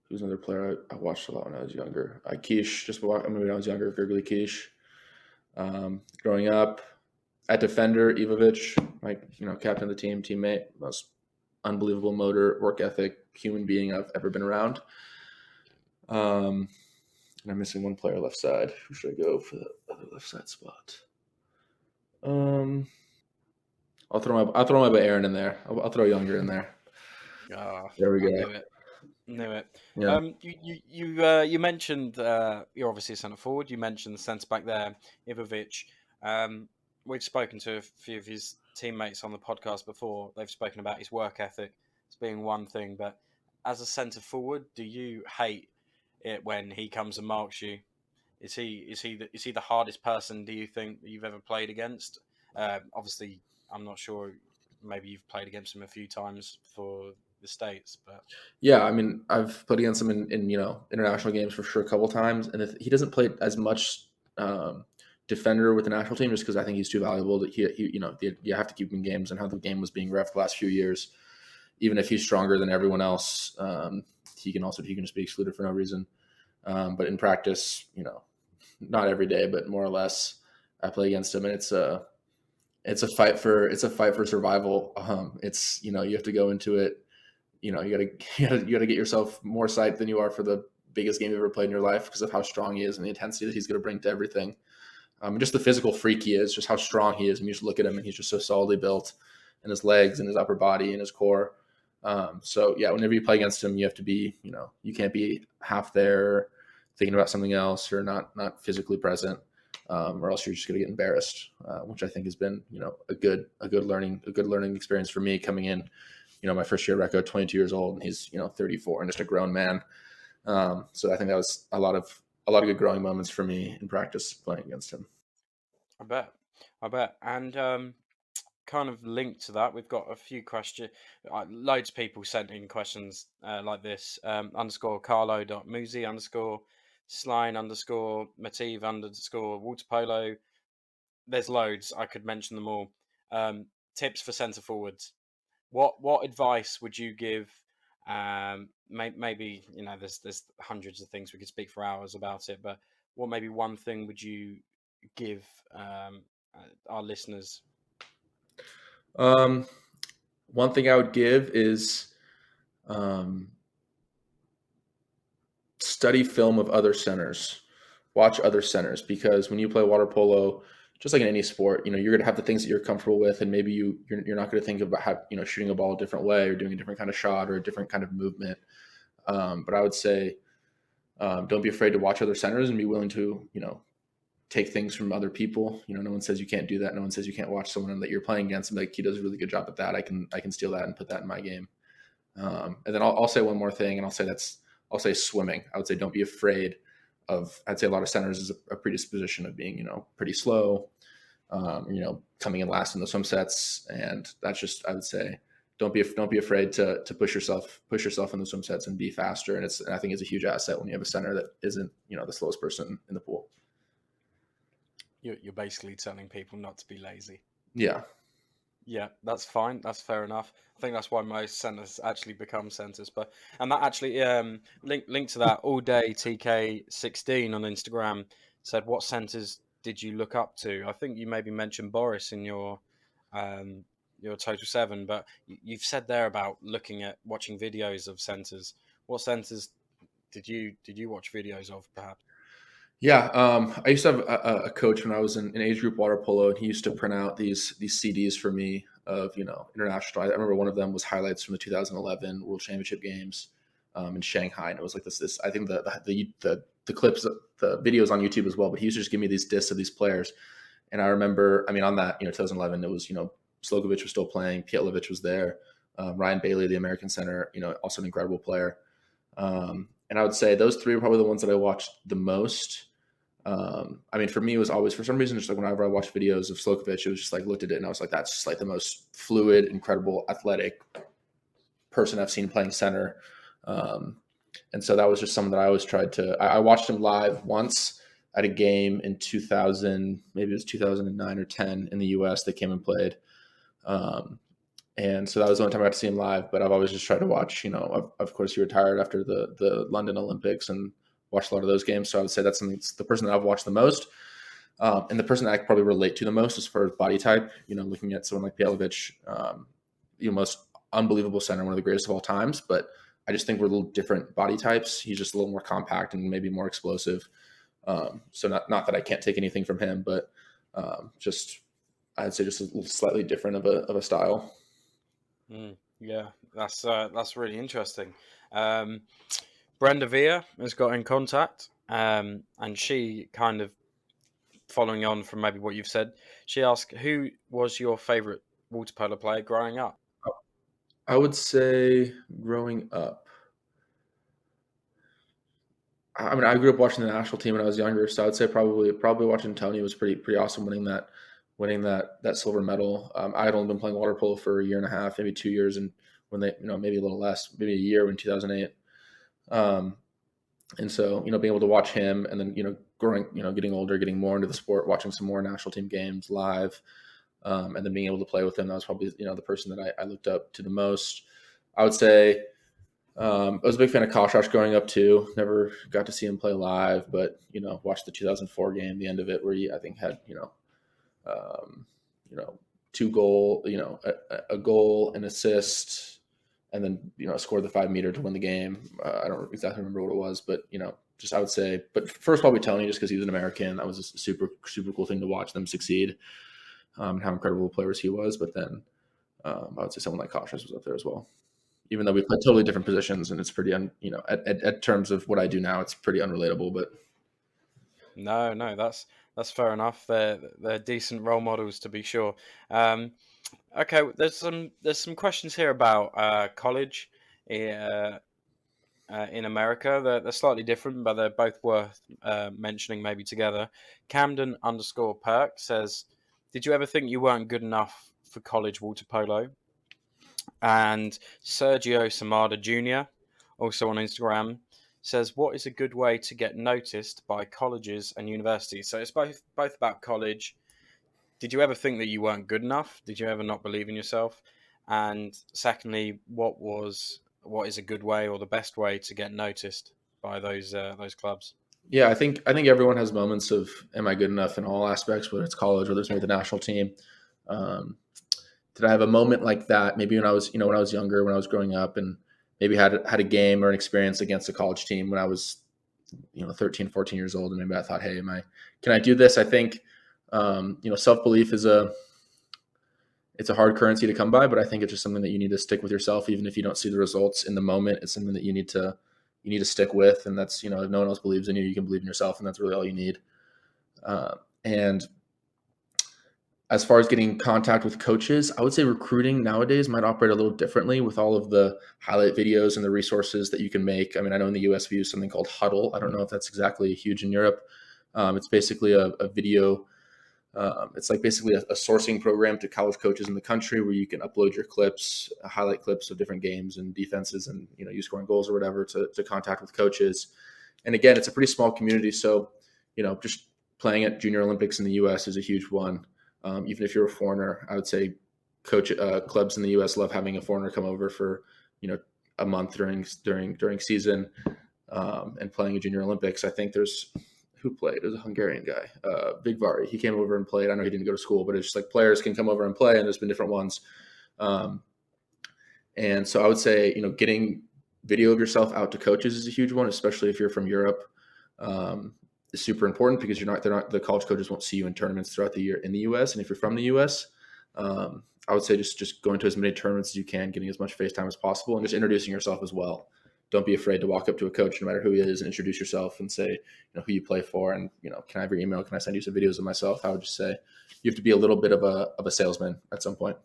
who's another player I watched a lot when I was younger. Maybe when I was younger, Gergely Kish. Growing up, At defender, Ivovic, captain of the team, teammate, most unbelievable motor, work ethic, human being I've ever been around. And I'm missing one player left side. Who should I go for the other left side spot? I'll throw my boy Aaron in there. I'll throw Younger in there. Oh, There we go. Knew it. Yeah. You mentioned you're obviously a centre forward. You mentioned the centre back there, Ivovic. We've spoken to a few of his teammates on the podcast before. They've spoken about his work ethic as being one thing, but as a centre forward, do you hate it when he comes and marks you? Is he the hardest person, do you think, that you've ever played against? Obviously, I'm not sure. Maybe you've played against him a few times for the States, but yeah, I mean, I've played against him in international games for sure a couple times, and if he doesn't play as much defender with the national team just because I think he's too valuable. That you have to keep him in games, and how the game was being ref the last few years. Even if he's stronger than everyone else, he can just be excluded for no reason. But in practice, not every day, but more or less, I play against him, and it's a fight for survival. It's you have to go into it. You gotta get yourself more psyched than you are for the biggest game you've ever played in your life because of how strong he is and the intensity that he's going to bring to everything. And just the physical freak he is, just how strong he is. And you just look at him and he's just so solidly built in his legs and his upper body and his core. So yeah, whenever you play against him, you have to be, you can't be half there thinking about something else or not physically present, or else you're just going to get embarrassed, which I think has been, a good learning experience for me coming in. My first year at Recco, 22 years old, and he's 34 and just a grown man. So I think that was a lot of good growing moments for me in practice playing against him. I bet. And kind of linked to that, we've got a few questions. Loads of people sent in questions like this. _Carlo.Musi _Sline _Mative _Waterpolo. There's loads. I could mention them all. Tips for centre forwards. What advice would you give? Maybe there's hundreds of things we could speak for hours about it, but what maybe one thing would you give our listeners? One thing I would give is study film of other centers, watch other centers, because when you play water polo, just like in any sport, you're going to have the things that you're comfortable with, and maybe you're not going to think about how, shooting a ball a different way or doing a different kind of shot or a different kind of movement. But I would say, don't be afraid to watch other centers and be willing to, take things from other people. No one says you can't do that. No one says you can't watch someone that you're playing against and be like, he does a really good job at that. I can steal that and put that in my game. And then I'll say one more thing, and I'll say swimming. I would say don't be afraid of. I'd say a lot of centers is a predisposition of being pretty slow, coming in last in the swim sets, and that's just, I would say, don't be afraid to push yourself in the swim sets and be faster. And I think it's a huge asset when you have a center that isn't the slowest person in the pool. You're basically telling people not to be lazy. Yeah. Yeah, that's fine. That's fair enough. I think that's why most centers actually become centers. And that actually linked to that, all day TK16 on Instagram said, what centers did you look up to? I think you maybe mentioned Boris in your Total 7, but you've said there about watching videos of centers. What centers did you watch videos of, perhaps? Yeah, I used to have a coach when I was in age group water polo, and he used to print out these CDs for me of international. I remember one of them was highlights from the 2011 World Championship games in Shanghai, and it was like this. I think the clips, the videos on YouTube as well. But he used to just give me these discs of these players, and I remember, on that 2011, it was Slokovic was still playing, Pietlovic was there, Ryan Bailey, the American center, also an incredible player. And I would say those three are probably the ones that I watched the most. For me, it was always, for some reason, just like whenever I watched videos of Slokovic, it was just like, looked at it and I was like, that's just like the most fluid, incredible, athletic person I've seen playing center. And so that was just something that I always tried to, I watched him live once at a game in 2000, maybe it was 2009 or 10 in the US. They came and played. And so that was the only time I got to see him live, but I've always just tried to watch, of course he retired after the London Olympics and watched a lot of those games. So I would say that's the person that I've watched the most. And the person that I could probably relate to the most as far as body type, looking at someone like Bjelic, most unbelievable center, one of the greatest of all times. But I just think we're a little different body types. He's just a little more compact and maybe more explosive. So not that I can't take anything from him, but just I'd say just a little slightly different of a style. Yeah, that's really interesting. Brenda Villa has got in contact, and she kind of following on from maybe what you've said. She asked, "Who was your favorite water polo player growing up?" I would say growing up, I mean, I grew up watching the national team when I was younger, so I'd say probably watching Tony was pretty awesome winning that silver medal. I had only been playing water polo for a year and a half, maybe 2 years, and when they maybe a little less, maybe a year in 2008. And so being able to watch him, and then growing, getting older, getting more into the sport, watching some more national team games live, and then being able to play with him, that was probably the person that I looked up to the most. I would say. I was a big fan of Koshas growing up too. Never got to see him play live, but watched the 2004 game, the end of it, where he I think had um, 2 goal, a goal, an assist, and then scored the 5 meter to win the game. I don't exactly remember what it was, but just I would say, but first probably Tony, just because he was an American. That was a super super cool thing to watch them succeed, and how incredible players he was. But then I would say someone like Koshas was up there as well, even though we play totally different positions, and it's pretty, at terms of what I do now, it's pretty unrelatable. But No, that's fair enough. They're decent role models to be sure. Okay, there's some questions here about college in America. They're slightly different, but they're both worth mentioning maybe together. Camden_Perk says, "Did you ever think you weren't good enough for college water polo?" And Sergio Samada Jr., also on Instagram, says, "What is a good way to get noticed by colleges and universities?" So it's both about college. Did you ever think that you weren't good enough? Did you ever not believe in yourself? And secondly, what is a good way or the best way to get noticed by those clubs? yeah, I think everyone has moments of am I good enough in all aspects, whether it's college, whether it's with the national team. Um, did I have a moment like that? Maybe when I was younger, when I was growing up, and maybe had a game or an experience against a college team when I was 13, 14 years old, and maybe I thought, hey, can I do this? I think self-belief it's a hard currency to come by, but I think it's just something that you need to stick with yourself, even if you don't see the results in the moment. It's something that you need to stick with, and that's if no one else believes in you, you can believe in yourself, and that's really all you need. And as far as getting contact with coaches, I would say recruiting nowadays might operate a little differently with all of the highlight videos and the resources that you can make. I mean, I know in the US we use something called Huddle. I don't know if that's exactly huge in Europe. It's basically a video. It's like basically a sourcing program to college coaches in the country where you can upload your clips, highlight clips of different games and defenses, and you scoring goals or whatever to contact with coaches. And again, it's a pretty small community, so just playing at Junior Olympics in the U.S. is a huge one. Even if you're a foreigner, I would say clubs in the U.S. love having a foreigner come over for a month during season and playing at Junior Olympics. I think there's who played. It was a Hungarian guy, Vigvari. He came over and played. I know he didn't go to school, but it's just like players can come over and play, and there's been different ones. And so I would say getting video of yourself out to coaches is a huge one, especially if you're from Europe. Is super important because the college coaches won't see you in tournaments throughout the year in the U.S. And if you're from the U.S., I would say just going to as many tournaments as you can, getting as much face time as possible, and just introducing yourself as well. Don't be afraid to walk up to a coach, no matter who he is, and introduce yourself and say, who you play for, and can I have your email? Can I send you some videos of myself? I would just say you have to be a little bit of a salesman at some point.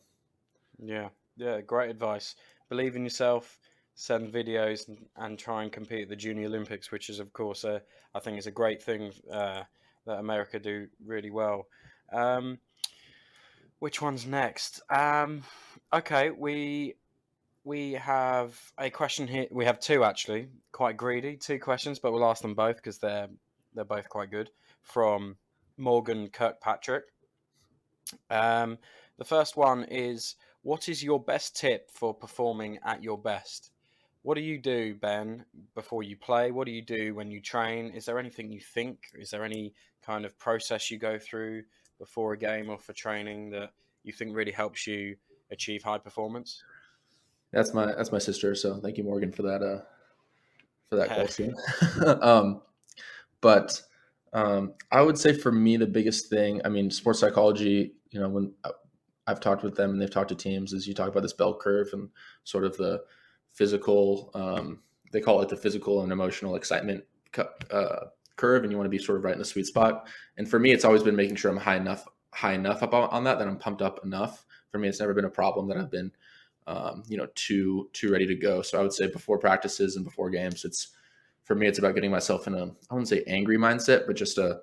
Yeah, great advice. Believe in yourself. Send videos and try and compete at the Junior Olympics, which is, of course, I think is a great thing that America do really well. Which one's next? Okay, we have a question here. We have two, actually, quite greedy, 2 questions, but we'll ask them both because they're both quite good. From Morgan Kirkpatrick. The first one is, what is your best tip for performing at your best? What do you do, Ben, before you play? What do you do when you train? Is there anything you think? Is there any kind of process you go through before a game or for training that you think really helps you achieve high performance? That's my sister. So thank you, Morgan, for that question. um, but I would say for me, the biggest thing, I mean, sports psychology, when I've talked with them and they've talked to teams, is you talk about this bell curve and sort of the physical, they call it the physical and emotional excitement curve, and you want to be sort of right in the sweet spot. And for me, it's always been making sure I'm high enough up on that I'm pumped up enough. For me, it's never been a problem that I've been, too ready to go. So I would say before practices and before games, for me, it's about getting myself in I wouldn't say angry mindset, but just a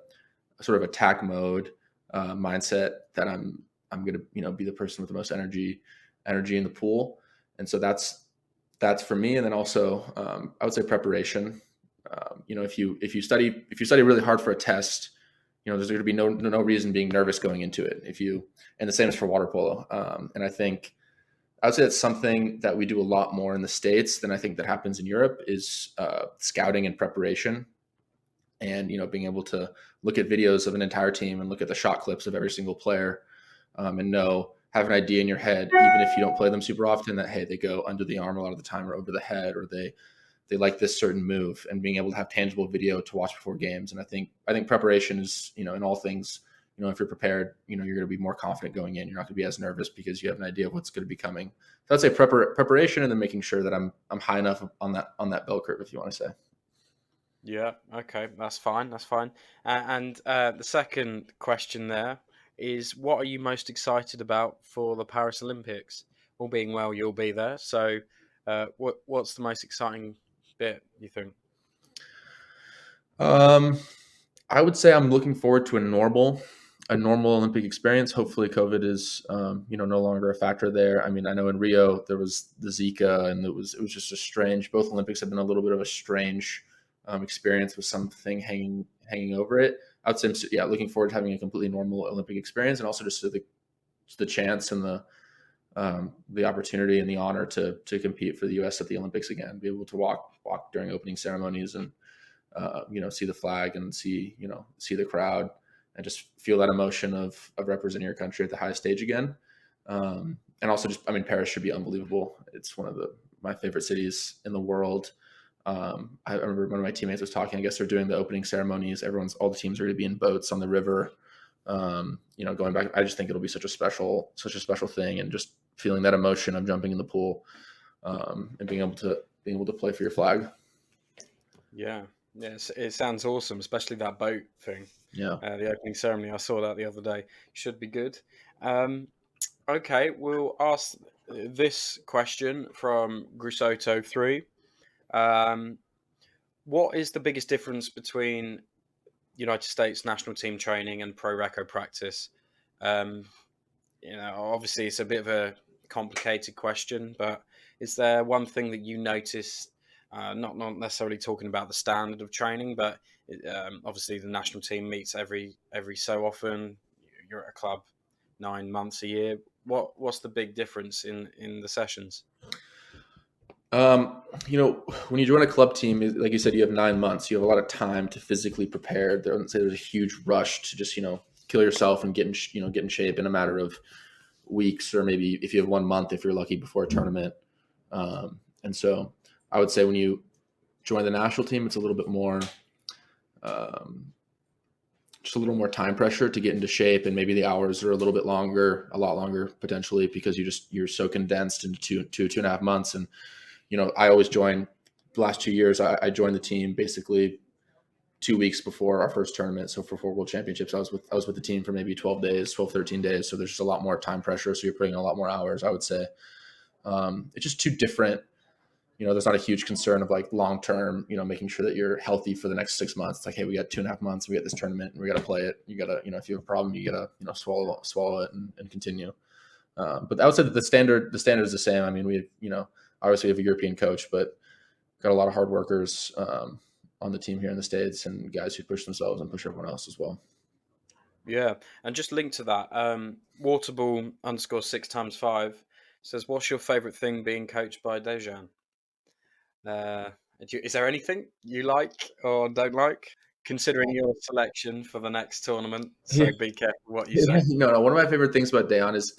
sort of attack mode mindset that I'm going to, be the person with the most energy in the pool. And so that's for me. And then also, I would say preparation. If you study really hard for a test, there's going to be no reason being nervous going into it. And the same is for water polo. And I would say that's something that we do a lot more in the States than I think that happens in Europe is scouting and preparation. And, being able to look at videos of an entire team and look at the shot clips of every single player and have an idea in your head, even if you don't play them super often, that, hey, they go under the arm a lot of the time or over the head, or they like this certain move, and being able to have tangible video to watch before games. And I think preparation is, in all things, if you're prepared, you're going to be more confident going in. You're not going to be as nervous because you have an idea of what's going to be coming. So I'd say preparation, and then making sure that I'm high enough on that bell curve, if you want to say. Yeah, okay, that's fine. That's fine. And the second question there is, what are you most excited about for the Paris Olympics? All being well, you'll be there. So, what's the most exciting bit, you think? I would say I'm looking forward to a normal Olympic experience. Hopefully COVID is, no longer a factor there. I mean, I know in Rio there was the Zika, and it was just a strange, both Olympics have been a little bit of a strange experience with something hanging over it. I would say, yeah, looking forward to having a completely normal Olympic experience, and also just the chance and the opportunity and the honor to compete for the U.S. at the Olympics again, be able to walk during opening ceremonies and see the flag and see the crowd and just feel that emotion of representing your country at the highest stage again. And also just, I mean, Paris should be unbelievable. It's one of my favorite cities in the world. I remember one of my teammates was talking, I guess they're doing the opening ceremonies. All the teams are going to be in boats on the river. Going back, I just think it'll be such a special thing, and just feeling that emotion of jumping in the pool, and being able to play for your flag. Yeah. Yes, it sounds awesome, especially that boat thing. Yeah. The opening ceremony, I saw that the other day. Should be good. Okay, we'll ask this question from Grusotto3. What is the biggest difference between United States national team training and Pro Recco practice? Obviously it's a bit of a complicated question, but is there one thing that you noticed? Not necessarily talking about the standard of training, but obviously the national team meets every so often. You're at a club 9 months a year. What's the big difference in the sessions? When you join a club team, like you said, you have 9 months. You have a lot of time to physically prepare. There's a huge rush to just kill yourself and get in shape in a matter of weeks, or maybe if you have 1 month, if you're lucky, before a tournament. And so I would say when you join the national team, it's a little bit more, just a little more time pressure to get into shape, and maybe the hours are a lot longer potentially, because you're so condensed into 2.5 months. And I always join. The last 2 years, I joined the team basically 2 weeks before our first tournament. So for 4 World Championships, I was with the team for maybe 13 days. So there's just a lot more time pressure. So you're putting in a lot more hours, I would say. It's just too different. There's not a huge concern of like long-term, making sure that you're healthy for the next 6 months. It's like, hey, we got 2.5 months, we got this tournament, and we got to play it. You got to, if you have a problem, you got to, swallow it and continue. But I would say that the standard is the same. I mean, obviously we have a European coach, but got a lot of hard workers on the team here in the States, and guys who push themselves and push everyone else as well. Yeah, and just linked to that, Waterball _6x5 says, "What's your favorite thing being coached by Dejan?" Is there anything you like or don't like? Considering your selection for the next tournament, so Yeah. be careful what you say. No. One of my favorite things about Dayon is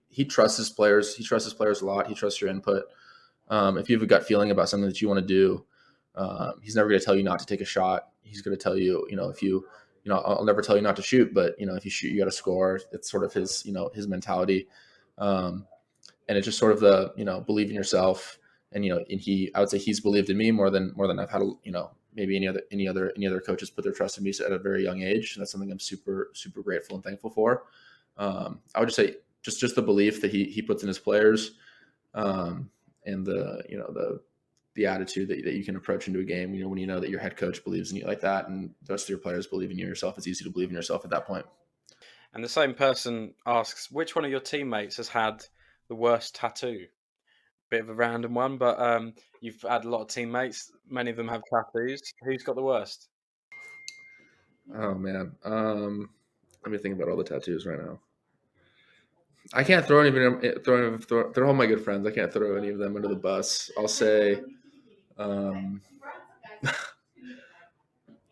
he trusts his players. He trusts his players a lot. He trusts your input. If you have a gut feeling about something that you want to do, he's never going to tell you not to take a shot. He's going to tell you, if I'll never tell you not to shoot, but if you shoot, you got to score. It's sort of his mentality, and it's just sort of the believe in yourself. And I would say he's believed in me more than I've had maybe any other coaches put their trust in me at a very young age. And that's something I'm super super grateful and thankful for. I would just say just the belief that he puts in his players. And the attitude that you can approach into a game, when you know that your head coach believes in you like that, and the rest of your players believe in yourself, it's easy to believe in yourself at that point. And the same person asks, which one of your teammates has had the worst tattoo? Bit of a random one, but you've had a lot of teammates. Many of them have tattoos. Who's got the worst? Oh man, let me think about all the tattoos right now. I can't throw any of them. They're all my good friends. I can't throw any of them under the bus. I'll say,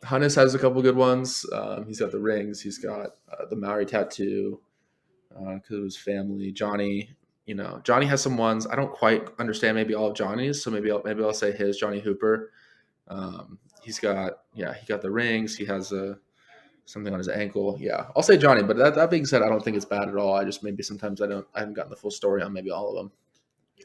Hannes has a couple good ones. He's got the rings. He's got the Maori tattoo because of his family. Johnny has some ones. I don't quite understand maybe all of Johnny's, so maybe I'll say his, Johnny Hooper. He got the rings. He has something on his ankle. Yeah, I'll say Johnny. But that being said, I don't think it's bad at all. I just maybe sometimes I haven't gotten the full story on maybe all of them.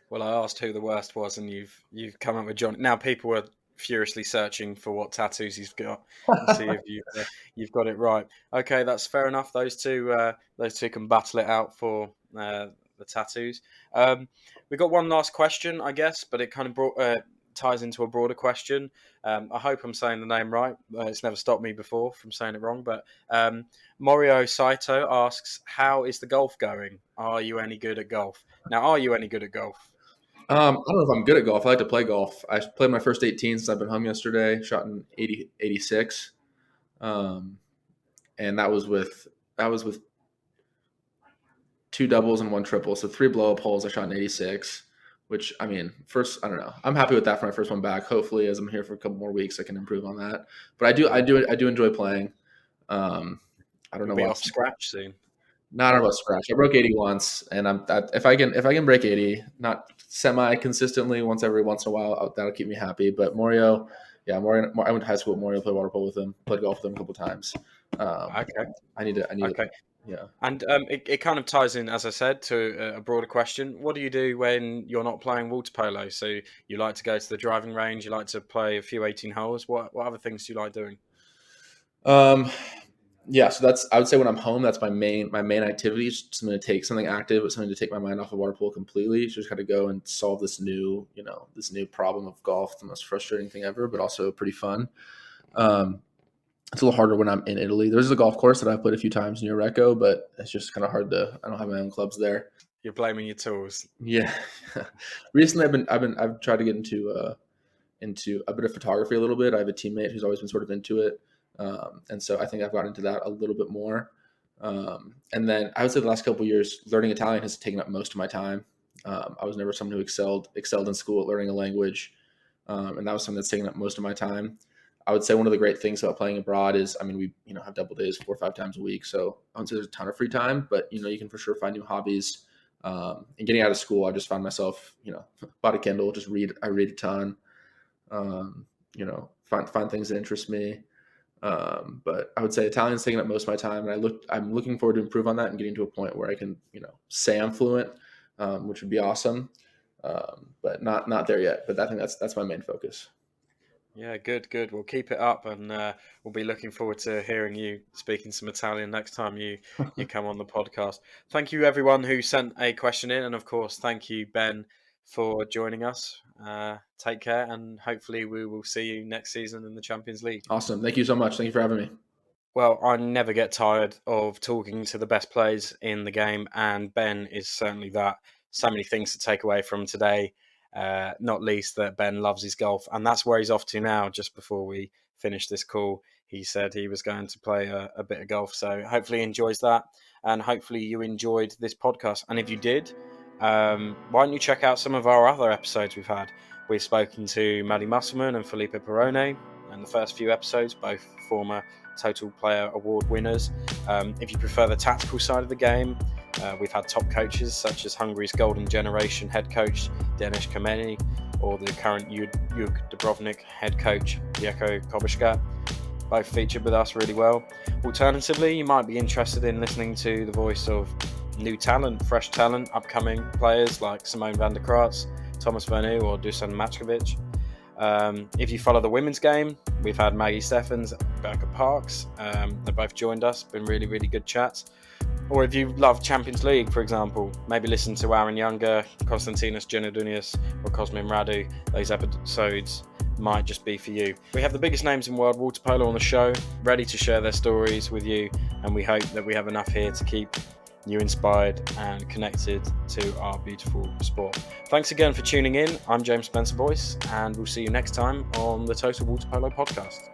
Well, I asked who the worst was, and you've come up with Johnny. Now people are furiously searching for what tattoos he's got and see if you've got it right. Okay, that's fair enough. Those two can battle it out for the tattoos. We got one last question, I guess, but it kind of ties into a broader question. I hope I'm saying the name right. It's never stopped me before from saying it wrong. But Morio Saito asks, how is the golf going? Are you any good at golf? Now, are you any good at golf? I don't know if I'm good at golf. I like to play golf. I played my first 18 since I've been home yesterday. Shot in 86, and that was with 2 doubles and 1 triple, so 3 blow up holes. I shot in 86, which I don't know. I'm happy with that for my first one back. Hopefully, as I'm here for a couple more weeks, I can improve on that. But I do enjoy playing. I don't know. Be off scratch soon. Not about scratch. I broke 80 once, and if I can break 80, not semi consistently, once in a while, that'll keep me happy. But Morio, I went to high school with Morio, played water polo with him, played golf with him a couple times. Okay. I need Okay. to, yeah. And it kind of ties in, as I said, to a broader question. What do you do when you're not playing water polo? So you like to go to the driving range, you like to play a few 18 holes. What other things do you like doing? Yeah, so I would say when I'm home, that's my main activity. Is something active, but something to take my mind off of water polo completely. Just got to go and solve this new problem of golf, the most frustrating thing ever, but also pretty fun. It's a little harder when I'm in Italy. There's a golf course that I've played a few times near Recco, but it's just kind of hard I don't have my own clubs there. You're blaming your tools. Yeah. Recently I've tried to get into a bit of photography a little bit. I have a teammate who's always been sort of into it. And so I think I've gotten into that a little bit more. And then I would say the last couple of years, learning Italian has taken up most of my time. I was never someone who excelled in school at learning a language. And that was something that's taken up most of my time. I would say one of the great things about playing abroad is, we have double days 4 or 5 times a week. So I don't say there's a ton of free time, but you can for sure find new hobbies. And getting out of school, I just found myself, bought a Kindle, I read a ton, find things that interest me. But I would say Italian's taking up most of my time, and I'm looking forward to improve on that and getting to a point where I can, say I'm fluent, which would be awesome. But not there yet. But I think that's my main focus. Yeah, good. We'll keep it up, and we'll be looking forward to hearing you speaking some Italian next time you come on the podcast. Thank you, everyone who sent a question in, and of course, thank you, Ben, for joining us. Take care, and hopefully we will see you next season in the Champions League. Awesome. Thank you so much. Thank you for having me. Well, I never get tired of talking to the best players in the game, and Ben is certainly that. So many things to take away from today. Not least that Ben loves his golf, and that's where he's off to now. Just before we finish this call, he said he was going to play a bit of golf, so hopefully he enjoys that, and hopefully you enjoyed this podcast. And if you did, why don't you check out some of our other episodes we've had? We've spoken to Maddie Musselman and Felipe Perrone in the first few episodes, both former Total Player Award winners. If you prefer the tactical side of the game, we've had top coaches such as Hungary's Golden Generation head coach Denis Kameni, or the current Jug Dubrovnik head coach Jeko Kobiška. Both featured with us really well. Alternatively, you might be interested in listening to the voice of new talent, fresh talent, upcoming players like Simone van der Kraats, Thomas Vernu or Dusan Matkovic. If you follow the women's game, we've had Maggie Steffens, Becca Parks. They've both joined us, been really, really good chats. Or if you love Champions League, for example, maybe listen to Aaron Younger, Konstantinos Giannoulias or Cosmin Radu. Those episodes might just be for you. We have the biggest names in world water polo on the show, ready to share their stories with you, and we hope that we have enough here to keep you inspired and connected to our beautiful sport. Thanks again for tuning in. I'm James Spencer Boyce, and we'll see you next time on the Total Waterpolo Podcast.